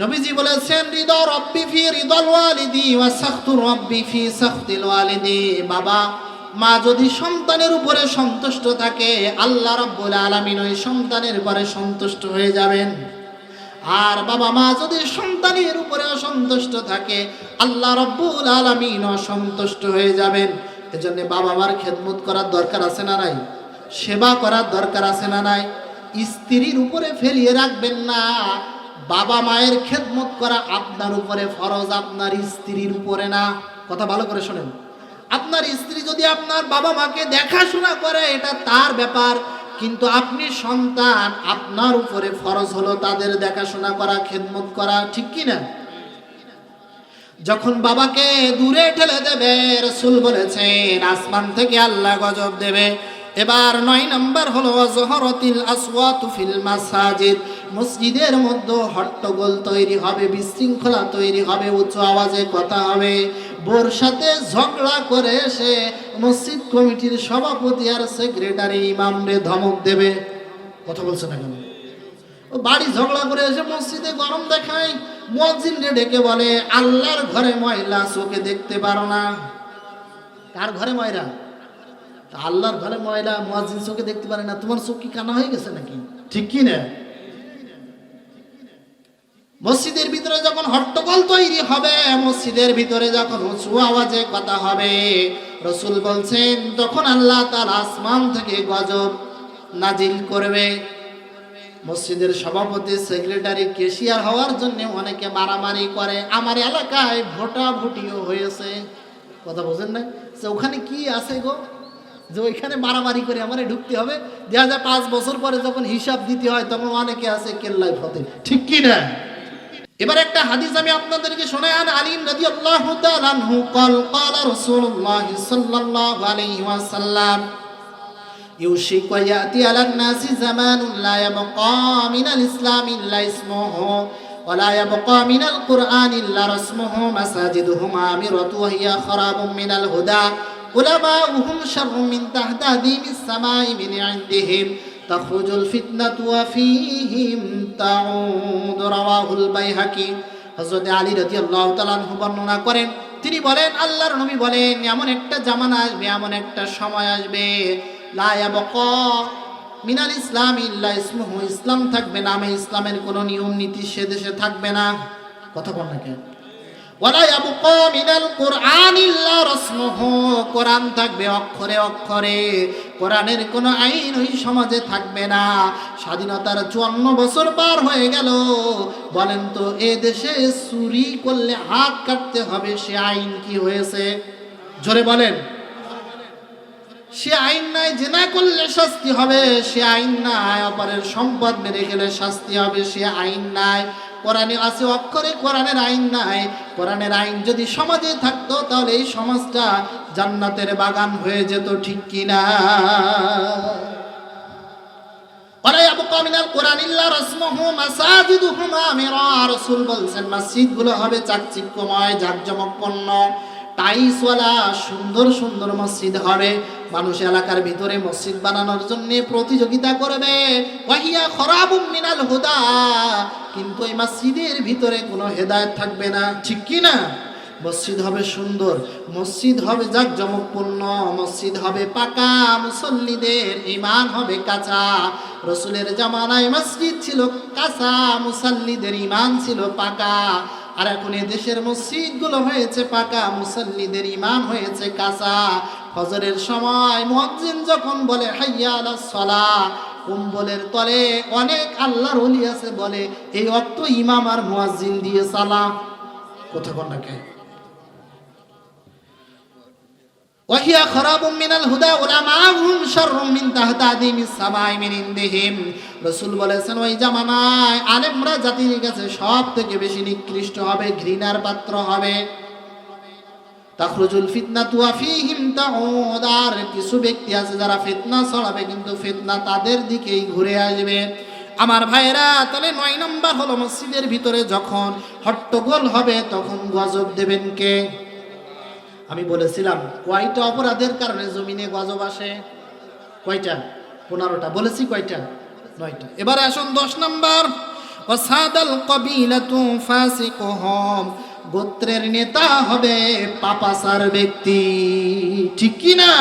নবীজি বলেছেন, রিদা রাব্বি ফি রিদাল ওয়ালিদি ওয়া সাখতু রাব্বি ফি সাখতিল ওয়ালিদি। বাবা মা যদি সন্তানের উপরে সন্তুষ্ট থাকে, আল্লাহ রাব্বুল আলামিন ওই সন্তানের উপরে সন্তুষ্ট হয়ে যাবেন। আর বাবা মা যদি সন্তানের উপরে অসন্তুষ্ট থাকে, আল্লাহ রাব্বুল আলামিন অসন্তুষ্ট হয়ে যাবেন। এজন্য বাবা মার খেদমত করার দরকার আছে না নাই? সেবা করার দরকার আছে না নাই? স্ত্রীর উপরে ফেলিয়ে রাখবেন না। বাবা মায়ের খেদমত করা আপনার উপরে ফরজ, আপনার স্ত্রীর উপরে না। কথা ভালো করে শোনেন। আপনার স্ত্রী যদি আপনার বাবা মাকে দেখাশোনা করে, এটা তার ব্যাপার, কিন্তু আপনি সন্তান, আপনার উপরে ফরজ হলো তাদের দেখাশোনা করা, খেদমত করা, ঠিক কি না? যখন বাবাকে দূরে ঠেলে দেবে, রাসূল বলেছেন আসমান থেকে আল্লাহ গজব দেবে। এবার 9 নাম্বার হলো যহরাতিল আসওয়াতু ফিল মাসাজিদ, মসজিদের মধ্যে হট্টগোল তৈরি হবে, বিশৃঙ্খলা তৈরি হবে, উচ্চ আওয়াজে কথা হবে। বোর সাথে ঝগড়া করে এসে মসজিদ কমিটির সভাপতি আর সেক্রেটারি ইমামরে ধমক দেবে। কথা বলছে না কেন? ও বাড়ি ঝগড়া করে এসে মসজিদে গরম দেখায়, মুয়াজ্জিনকে ডেকে বলে, আল্লাহর ঘরে ময়লা চোখে দেখতে পারো না? কার ঘরে ময়লা? আল্লাহর ঘরে ময়লা মুয়াজ্জিন চোখে দেখতে পারে না, তোমার চোখ কি কানা হয়ে গেছে নাকি? ঠিক কি না? মসজিদের ভিতরে যখন হট্টগোল তৈরি হবে, মসজিদের ভিতরে যখন উঁচু আওয়াজে কথা হবে, রাসূল বলছেন তখন আল্লাহ তাআলা আসমান থেকে গজব নাজিল করবে। মসজিদের সভাপতি, সেক্রেটারি, ক্যাশিয়ার হওয়ার জন্য অনেকে মারামারি করে। আমার এলাকায় ভোটাভুটিও হয়েছে। কথা বোঝেন না? যে ওখানে কি আছে গো, যে ওইখানে মারামারি করে আমারে ঢুকতে হবে। দেখা যায় 5 বছর পরে যখন হিসাব দিতে হয় তখন অনেকে আছে কেল্লায় ফতে। ঠিক কি না? এবার একটা হাদিস আমি আপনাদেরকে শোনাই। আলী রাদিয়াল্লাহু তাআলা আনহু ক্বালা রাসূলুল্লাহ সাল্লাল্লাহু আলাইহি ওয়াসাল্লাম ইউশিকু ইয়াতি আলান নাসি জামানুন লা ইয়াবকা মিনাল ইসলামি ইল্লা ইসমুহু ওয়া লা ইয়াবকা মিনাল কুরআনি ইল্লা রাসমুহু মাসাজিদুহুম আমিরাতু ওয়া হিয়া খারাবুম মিনাল হুদা উলামাউহুম শাররুম মিন তাহতাদিমিস সামাই মিন ইনদিহিম তাখরুজুল ফিতনাতু ওয়া ফীহিম তাউদ। রাওয়াহুল বাইহাকি। হযরত আলী রাদিয়াল্লাহু তাআলা আনহু বর্ণনা করেন, তিনি বলেন আল্লাহর নবী বলেন এমন একটা জামানা আসবে, এমন একটা সময় আসবে, লা ইয়াবকা মিনাল ইসলামি ইল্লা ইসমুহু, ইসলাম থাকবে না, ইসলামের কোনো নিয়ম নীতি সে দেশে থাকবে না। কথা বল না কেন? ওয়ালা ইয়াবকা মিনাল কুরআনি ইল্লা রাসমুহু, কোরআন থাকবে অক্ষরে অক্ষরে, কোরআনের কোনো আইন ওই সমাজে থাকবে না। স্বাধীনতার 54 বছর পার হয়ে গেল, বলেন তো এ দেশে চুরি করলে হাত কাটতে হবে, সে আইন কি হয়েছে? জোরে বলেন। সে আইন নাই। জিনা করলে শাস্তি হবে, সে আইন নাই। অপরের সম্পদ মেরে গেলে শাস্তি হবে, সে আইন নাই। কোরআনে আছে অক্ষরে, কোরআনের আইন নাই। কোরআনের আইন যদি সমাজে থাকতো তাহলে এই সমাজটা জান্নাতের বাগান হয়ে যেত। ঠিক কিনা? ওয়ালা ইয়াবকা মিনাল কুরআনি ইল্লা রাসমুহু মাসাজিদুহুম আমিরা। রাসূল বলেন মসজিদগুলো হবে চাকচিক্যময়, জাঁকজমকপূর্ণ, টাইলসওয়ালা সুন্দর সুন্দর মসজিদ হবে। মানুষ এলাকার ভিতরে মসজিদ বানানোর জন্য প্রতিযোগিতা করবে। ওয়াহিয়া খরাবুম মিনাল হুদা, কিন্তু এই মসজিদের ভিতরে কোনো হেদায়েত থাকবে না। ঠিক কি না? মসজিদ হবে সুন্দর, মসজিদ হবে জাঁকজমকপূর্ণ, মসজিদ হবে পাকা, মুসল্লিদের ঈমান হবে কাঁচা। রাসূলের জামানায় মসজিদ ছিল কাঁচা, মুসল্লিদের ঈমান ছিল পাকা। আর এখন দেশের মসজিদগুলো হয়েছে পাকা, মুসল্লিদের ঈমান হয়েছে কাঁচা। ফজরের সময় মুয়াজ্জিন যখন বলে হাইয়া আলাস সালাহ, কম্বলের তলে অনেক আল্লাহর ওলি আছে বলে এই অর্থ ইমাম আর মুয়াজ্জিন দিয়ে সালাম। কথা কোন নাকি? ওয়াহিয়া খারাবুম মিনাল হুদা উলামাহুম শাররুম মিন তাহতাদিমিস সামাই মিন ইনদিহিম। রাসূল বলেছেন ওই জামানায় আলেমরা জাতির কাছে সব থেকে বেশি নিকৃষ্ট হবে, ঘৃণার পাত্র হবে। তাখরুজুল ফিতনাতু ওয়া ফীহিম তাউদ। আর কিছু ব্যক্তি আছে যারা ফিতনা ছড়াবে, কিন্তু ফিতনা তাদের দিকেই ঘুরে আসবে। আমার ভাইরা, তাহলে 9 নম্বর হলো মসজিদের ভিতরে যখন হট্টগোল হবে তখন গজব দেবেন কে? আমি বলেছিলাম কয়টা অপরাধের কারণে জমিনে গজব আসে? কয়টা? 15টা। বলেছি কয়টা? 9টা। এবারে আসুন 10 নম্বর। ওয়াসাদাল কবিলাতু ফাসিকুহুম, গোত্রের নেতা হবে পাপাসার ব্যক্তি। ঠিক কি না?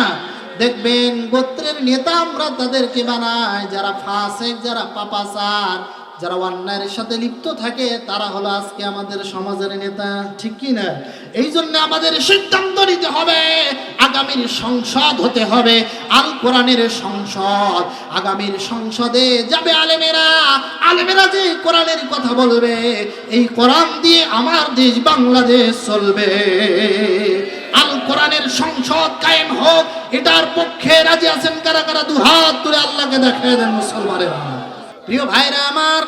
দেখবেন গোত্রের নেতা আমরা তাদেরকে বানাই যারা ফাসিক, যারা পাপাসার, যারা অন্যায়ের সাথে লিপ্ত থাকে, তারা হলো আজকে আমাদের সমাজের নেতা। ঠিক কি না? এই জন্য আমাদের সিদ্ধান্ত নিতে হবে, আগামীর সংসদ হতে হবে আল কোরআনের সংসদ। আগামীর সংসদে যাবে আলেমেরা, আলেমেরা যে কোরআনের কথা বলবে, এই কোরআন দিয়ে আমার দেশ বাংলাদেশ চলবে। আল কোরআনের সংসদ কায়েম হোক, এটার পক্ষে রাজি আছেন কারা কারা? দুহাত তুলে আল্লাহকে দেখিয়ে দেন মুসলমানেরা। প্রিয় ভাইরা আমার,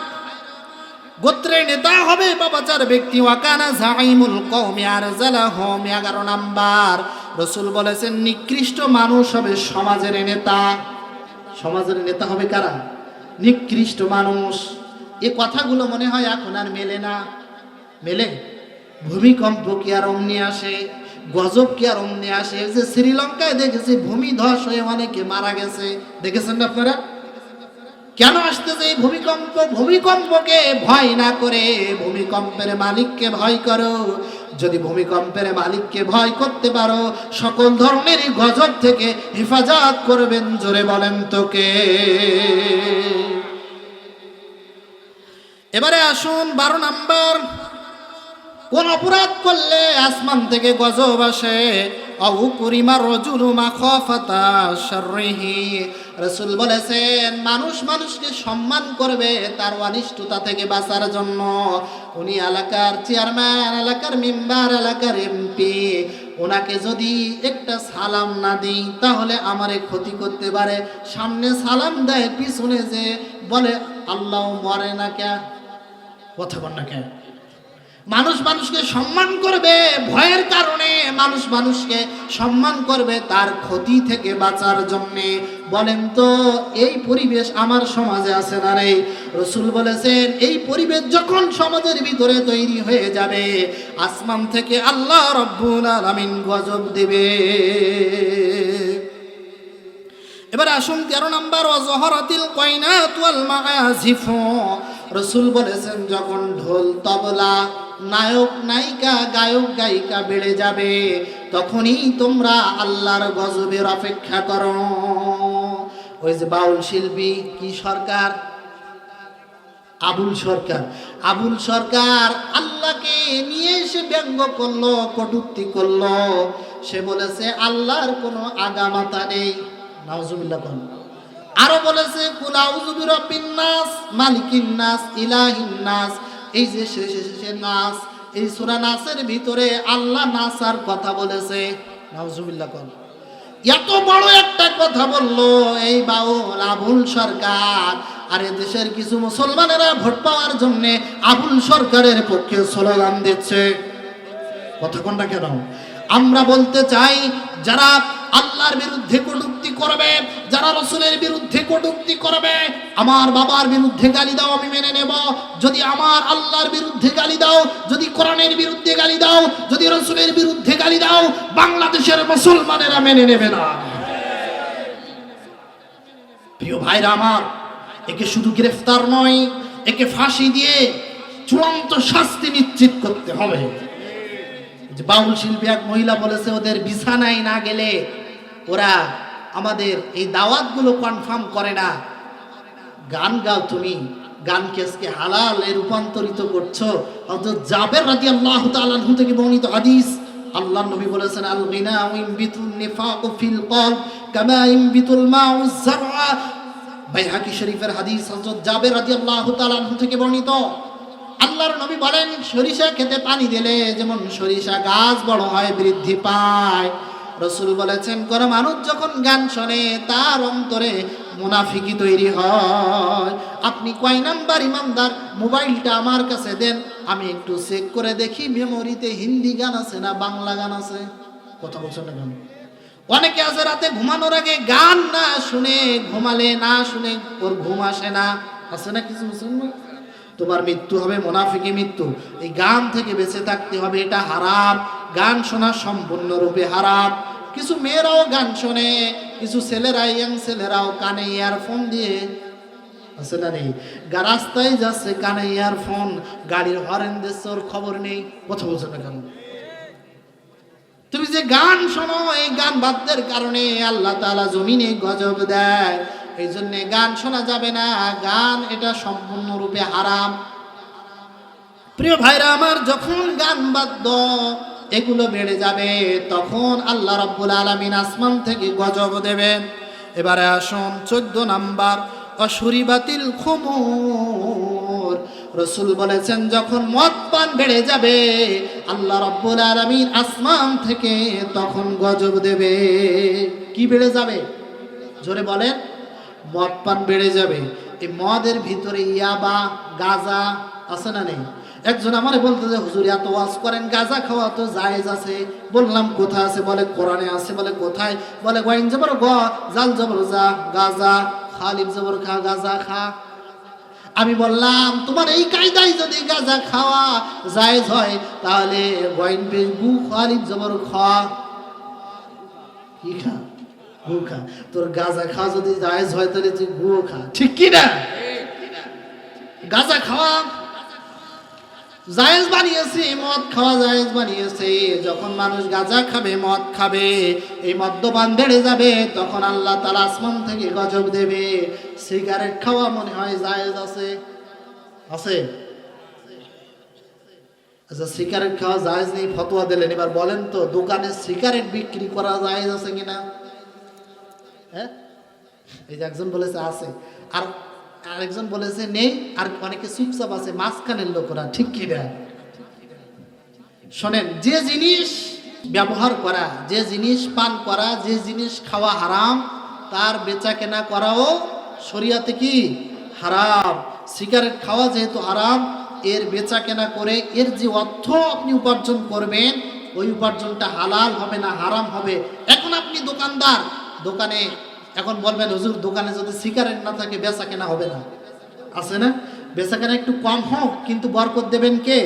গোত্রের নেতা হবে বাবাচার ব্যক্তি। ওয়াকানা জাইমুল কওমি আরজালাহুম। 11 নাম্বার, রাসূল বলেছেন নিকৃষ্ট মানুষ হবে সমাজের নেতা। সমাজের নেতা হবে কারা? নিকৃষ্ট মানুষ। এই কথাগুলো মনে হয় এখন আর মেলে না। মেলে? ভূমিকম্প কি আর অমনি আসে? গজব কি আর অমনি আসে? যে শ্রীলঙ্কায় দেখেছি ভূমিধস হয়ে অনেকে মারা গেছে, দেখেছেন না আপনারা? কেন আসতেছে এই ভূমিকম্প? ভূমিকম্পকে ভয় না করে ভূমিকম্পের মালিককে ভয় করো। যদি ভূমিকম্পের মালিককে ভয় করতে পারো, সকল ধরনের গজব থেকে হেফাজত করবেন। জোরে বলেন তোকে। এবারে আসুন 12 নাম্বার, কোন অপরাধ করলে আসমান থেকে গজব আসে? আউ কুরিমা রাজুলু মাখাফাতা শাররিহি। রাসূল বলেছেন মানুষ মানুষকে সম্মান করবে তার অনিষ্টতা থেকে বাঁচার জন্য। উনি এলাকার চেয়ারম্যান, এলাকার মেম্বার, এলাকার এমপি, ওনাকে যদি একটা সালাম না দিই তাহলে আমারে ক্ষতি করতে পারে। সামনে সালাম দেয়, পিছনে যে বলে আল্লাহ মরে না কে, কথা বল না কে। মানুষ মানুষকে সম্মান করবে ভয়ের কারণে, মানুষ মানুষকে সম্মান করবে তার ক্ষতি থেকে বাঁচার জন্যে। বলেন তো এই পরিবেশ আমার সমাজে আছে না নেই? রাসূল বলেছেন এই পরিবেশ যখন সমাজের ভিতরে তৈরি হয়ে যাবে, আসমান থেকে আল্লাহ রাব্বুল আলামিন গজব দেবে। এবার আসুন 13 নাম্বার, ওয়াজহারাতিল কায়নাত ওয়াল মাআজিফ। রাসূল বলেছেন যখন ঢোল তবলা, নায়ক নায়িকা, গায়ক গায়িকা বেড়ে যাবে, তখনই তোমরা আল্লাহর গজবের অপেক্ষা করো। ওই যে বাউল শিল্পী কি সরকার, আবুল সরকার, আবুল সরকার আল্লাহকে নিয়ে এসে ব্যঙ্গ করলো, কটূক্তি করলো। সে বলেছে আল্লাহর কোনো আগামাতা নেই। নাউজুবিল্লাহ। কোন আরো বলেছে কুল আউযু বিরাব্বিন নাস মালিকিন নাস ইলাহিন নাস। এই যে শেষে নাস, এই সূরা নাসের ভিতরে আল্লাহ নাসার কথা বলেছে। নাউজুবিল্লাহ। কোন এত বড় একটা কথা বললো এই বাউল আবুল সরকার, আর দেশের কিছু মুসলমানেরা ভোট পাওয়ার জন্য আবুল সরকারের পক্ষে স্লোগান দিচ্ছে। কথা কোনটা কেন? আমরা বলতে চাই যারা আল্লাহর বিরুদ্ধে কটূক্তি করবে, যারা রাসূলের বিরুদ্ধে কটূক্তি করবে, আমার বাবার বিরুদ্ধে গালি দাও আমি মেনে নেব। যদি আমার আল্লাহর বিরুদ্ধে গালি দাও, যদি কোরআনের বিরুদ্ধে গালি দাও, যদি রাসূলের বিরুদ্ধে গালি দাও, বাংলাদেশের মুসলমানেরা মেনে নেবে না। প্রিয় ভাইরা আমার, একে শুধু গ্রেফতার নয়, একে ফাঁসি দিয়ে চূড়ান্ত শাস্তি নিশ্চিত করতে হবে। বাউল শিল্পী এক মহিলা বলেছে ওদের বিছানায় না গেলে ওরা আমাদের এই দাওয়াতগুলো কনফার্ম করে না। গান গাও তুমি, গানকে আজকে হালালে রূপান্তরিত করছো। হযরত জাবের রাদিয়াল্লাহু তাআলা আনহু থেকে বর্ণিত হাদিস, আল্লাহর নবী বলেছেন আল গিনা ইনবিতুন নিফাক ফিল কলব কামা ইনবিতুল মাউ যারআ। বাইহাকি শরীফের হাদিস, হযরত জাবের রাদিয়াল্লাহু তাআলা আনহু থেকে বর্ণিত। আল্লাহর নবী বলেন সরিষা খেতে পানি দিলে যেমন সরিষা গাছ বড় হয়, বৃদ্ধি পায়। রাসূল বলেছেন কোন মানুষ যখন গান শোনে তার অন্তরে মুনাফিকি তৈরি হয়। আপনি কয় নাম্বার ইমানদার? মোবাইলটা আমার কাছে দেন, আমি একটু চেক করে দেখি মেমোরিতে হিন্দি গান আছে না বাংলা গান আছে। কথা বলছেন না কেন? অনেকে আছে রাতে ঘুমানোর আগে গান না শুনে ঘুমালে, না শুনে ওর ঘুম আসে না, আছে না কিছু মুসলমান? তোমার মৃত্যু হবে মুনাফিকি মৃত্যু। এই গান থেকে বেঁচে থাকতে হবে, এটা হারাম। গান শোনা সম্পূর্ণরূপে হারাম। কিছু মেয়েরাও গান শোনে, কিছু ছেলেরা, ইয়াং ছেলেরাও কানে ইয়ারফোন দিয়ে, আছে না নেই, রাস্তায় যাচ্ছে কানে ইয়ারফোন, গাড়ির হরেন দিচ্ছে, ওর খবর নেই। কথা বলছো না কেন? তুমি যে গান শোনো, এই গান বাদ্যের কারণে আল্লাহ তাআলা জমিনে গজব দেয়। এই জন্য গান শোনা যাবে না, গান এটা সম্পূর্ণরূপে হারাম। প্রিয় ভাইরা আমার, যখন গান বাদ্য এগুলো বেড়ে যাবে তখন আল্লাহ রাব্বুল আলামিন আসমান থেকে গজব দেবেন। এবারে আসুন 14 নাম্বার, অশুরিবাতিল খুমুর। রাসূল বলেছেন যখন মদ পান বেড়ে যাবে আল্লাহ রাব্বুল আলামিন আসমান থেকে তখন গজব দেবে। কি বেড়ে যাবে? জোরে বলেন। মদ পান বেড়ে যাবে। এই মদের ভিতরে ইয়াবা, গাঁজা আছে না নেই? একজন আমারে বলতে যে হুজুর এত ওয়াজ করেন, গাঁজা খাওয়া তো জায়েজ আছে। বললাম কোথায় আছে? বলে কোরআনে আছে। বলে কোথায়? বলে গাইন জবর গ, জাল জবর যা, গাঁজা, খালিফ জবর খা, গাঁজা খা। আমি বললাম তোমার এই কায়দায় যদি গাঁজা খাওয়া জায়েজ হয় তাহলে গাইন পেশ গু, খালিফ জবর খ, কি খা? গু খা। তোর গাঁজা খাওয়া যদি জায়েজ হয় তাহলে তুই গুও খা, ঠিক কি না? গাঁজা খাওয়া জায়েজ বানিয়েছে, মদ খাওয়া জায়েজ বানিয়েছে। যখন মানুষ গাঁজা খাবে, মদ খাবে, এই মদ্যপান বেড়ে যাবে, তখন আল্লাহ তাআলা আসমান থেকে গজব দেবে। সিগারেট খাওয়া মনে হয় জায়েজ আছে, আছে? আচ্ছা, সিগারেট খাওয়া জায়েজ নেই ফতোয়া দিলেন, এবার বলেন তো দোকানে সিগারেট বিক্রি করা জায়েজ আছে কিনা? হ্যাঁ, এই যে একজন বলেছে আছে, আর আরেকজন বলেছে নেই, আর অনেকে চুপচাপ আছে, মাঝখানের লোকরা, ঠিক কি না? শোনেন, যে জিনিস ব্যবহার করা, যে জিনিস পান করা, যে জিনিস খাওয়া হারাম, তার বেচা কেনা করাও শরিয়াতে কি হারাম। সিগারেট খাওয়া যেহেতু হারাম, এর বেচা কেনা করে এর যে অর্থ আপনি উপার্জন করবেন, ওই উপার্জনটা হালাল হবে না হারাম হবে। এখন আপনি দোকানদার, দোকানে এখন বলবেন হুজুর দোকানে যদি সিগারেট না থাকে বেচা কেনা হবে না, আছে না? বেচা কেনা একটু কম হোক, কিন্তু বরকত দেবেন কে?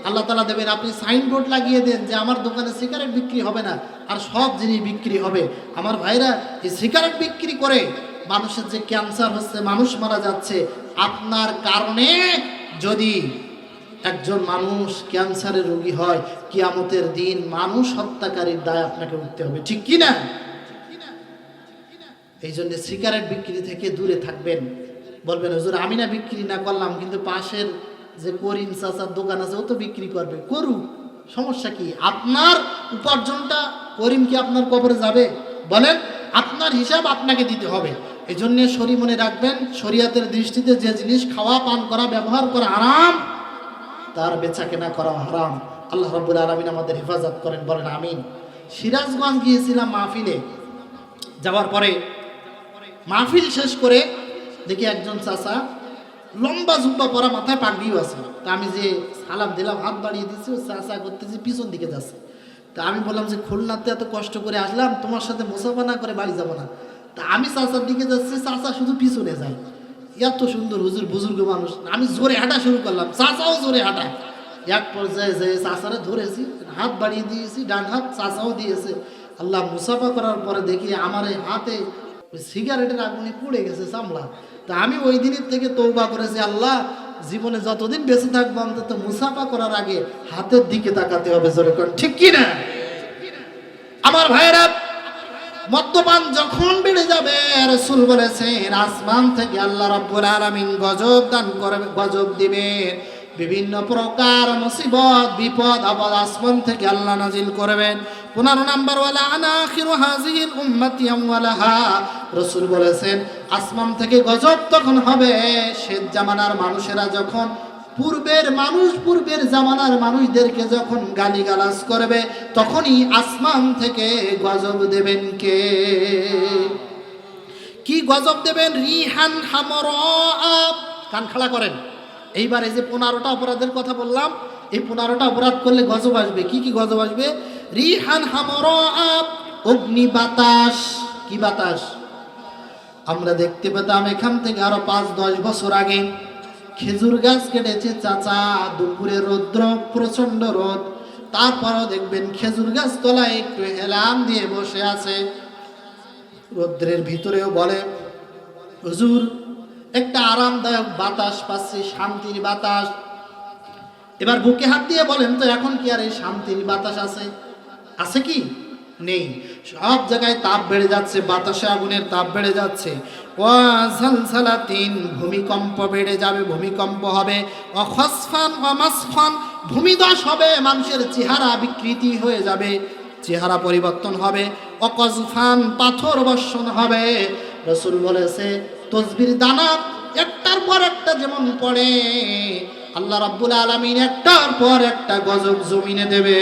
আল্লাহ তাআলা দেবেন। আপনি সাইনবোর্ড লাগিয়ে দেন যে আমার দোকানে সিগারেট বিক্রি হবে না, আর সব জিনিস বিক্রি হবে। আমার ভাইরা, এই সিগারেট বিক্রি করে মানুষের যে ক্যান্সার হচ্ছে, মানুষ মারা যাচ্ছে, আপনার কারণে যদি একজন মানুষ ক্যান্সারের রোগী হয়, কিয়ামতের দিন মানুষ হত্যাকারীর দায় আপনাকে উঠতে হবে, ঠিক কি না? এই জন্য সিগারেট বিক্রি থেকে দূরে থাকবেন। বলবেন হুজুর আমি না বিক্রি না করলাম, কিন্তু পাশের যে করিম চাচার দোকান আছে ও তো বিক্রি করবে, করুক, সমস্যা কি? আপনার উপার্জনটা করিম কি আপনার কবরে যাবে? বলেন, আপনার হিসাব আপনাকে দিতে হবে। এই জন্য শরী মনে রাখবেন, শরিয়াতের দৃষ্টিতে যে জিনিস খাওয়া, পান করা, ব্যবহার করা হারাম, তার বেচা কেনা করা হারাম। আল্লাহ রাব্বুল আলামিন আমাদের হেফাজত করেন, বলেন আমিন। সিরাজগঞ্জ গিয়েছিলাম মাহফিলে, যাওয়ার পরে মাহফিল শেষ করে দেখি একজন চাচা, লম্বা জুব্বা পরা, মাথায় পাগড়িও আছে। তা আমি যে সালাম দিলাম, হাত বাড়িয়ে দিচ্ছি, ও চাচা করতেছি পিছন দিকে যাচ্ছে। তা আমি বললাম যে খুলনাতে এত কষ্ট করে আসলাম, তোমার সাথে মুসাফা না করে বাড়ি যাব না। তা আমি চাচার দিকে যাচ্ছি, চাচা শুধু পিছনে যায়। এত সুন্দর হুজুর, বুজুর্গ মানুষ। আমি জোরে হাঁটা শুরু করলাম, চাচাও জোরে হাঁটা। এক পর্যায়ে যে চাচারে ধরেছি, হাত বাড়িয়ে দিয়েছি, ডান হাত চাচাও দিয়েছে। আল্লাহ, মুসাফা করার পরে দেখি আমার এই হাতে সিগারেটের আগুনে পুড়ে গেছে চামড়া। তা আমি ওই দিনের থেকে তওবা করেছি, আল্লাহ জীবনে যতদিন বেঁচে থাকবো অন্তত মুসাফা করার আগে হাতের দিকে তাকাতে হবে, জোরে কর, ঠিক কি না? আমার ভাইরা, মদ্যপান যখন বেড়ে যাবে, রাসূল বলেছেন আসমান থেকে আল্লাহ রাব্বুল আলামিন গজব দান করবে, গজব দিবেন। বিভিন্ন প্রকার মুসিবত, বিপদ, আপদ আসমান থেকে আল্লাহ নাজিল করবেন। 15 নাম্বার, ওয়ালা আনা আখিরু হাযিহিল উম্মতি আমওয়ালাহা। রাসূল বলেছেন আসমান থেকে গজব তখন হবে শেষ জামানার মানুষেরা যখন পূর্বের মানুষ, পূর্বের জামানার মানুষদেরকে যখন গালিগালাজ করবে, তখনই আসমান থেকে গজব দেবেন কে? কি গজব দেবেন? রিহান হামরা। কান খাড়া করেন। এইবার এই যে 15টা অপরাধের কথা বললাম, এই 15টা অপরাধ করলে গজব আসবে। কি কি গজব আসবে? রিহান হামরা, অগ্নি বাতাস। কি বাতাস? আমরা দেখতে পেতাম এখান থেকে আরো 5-10 বছর আগে খেজুর গাছ কেটেছে চাচা, দুপুরে রৌদ্র, প্রচন্ড রোদ, তারপরও দেখবেন খেজুর গাছ তলায় একটু হেলাম দিয়ে বসে আছে, রৌদ্রের ভিতরেও বলে হুজুর একটা আরামদায়ক বাতাস পাচ্ছি, শান্তির বাতাস। এবার বুকে হাত দিয়ে বলেন তো এখন কি আর এই শান্তির বাতাস আছে? আছে কি? নেই। সব জায়গায় তাপ বেড়ে যাচ্ছে, বাতাসে আগুনের তাপ বেড়ে যাচ্ছে। ওয়াজালজালাতিন, ভূমিকম্প বেড়ে যাবে, ভূমিকম্প হবে। অখসফান ওয়ামাসফান, ভূমিধস হবে, মানুষের চেহারা বিকৃতি হয়ে যাবে, চেহারা পরিবর্তন হবে। অকজফান, পাথর বর্ষণ হবে। রাসূল বলেছে তসবির দানা একটার পর একটা যেমন পড়ে, আল্লাহ রাব্বুল আলামিন একটার পর একটা গজব জমিনে দেবে।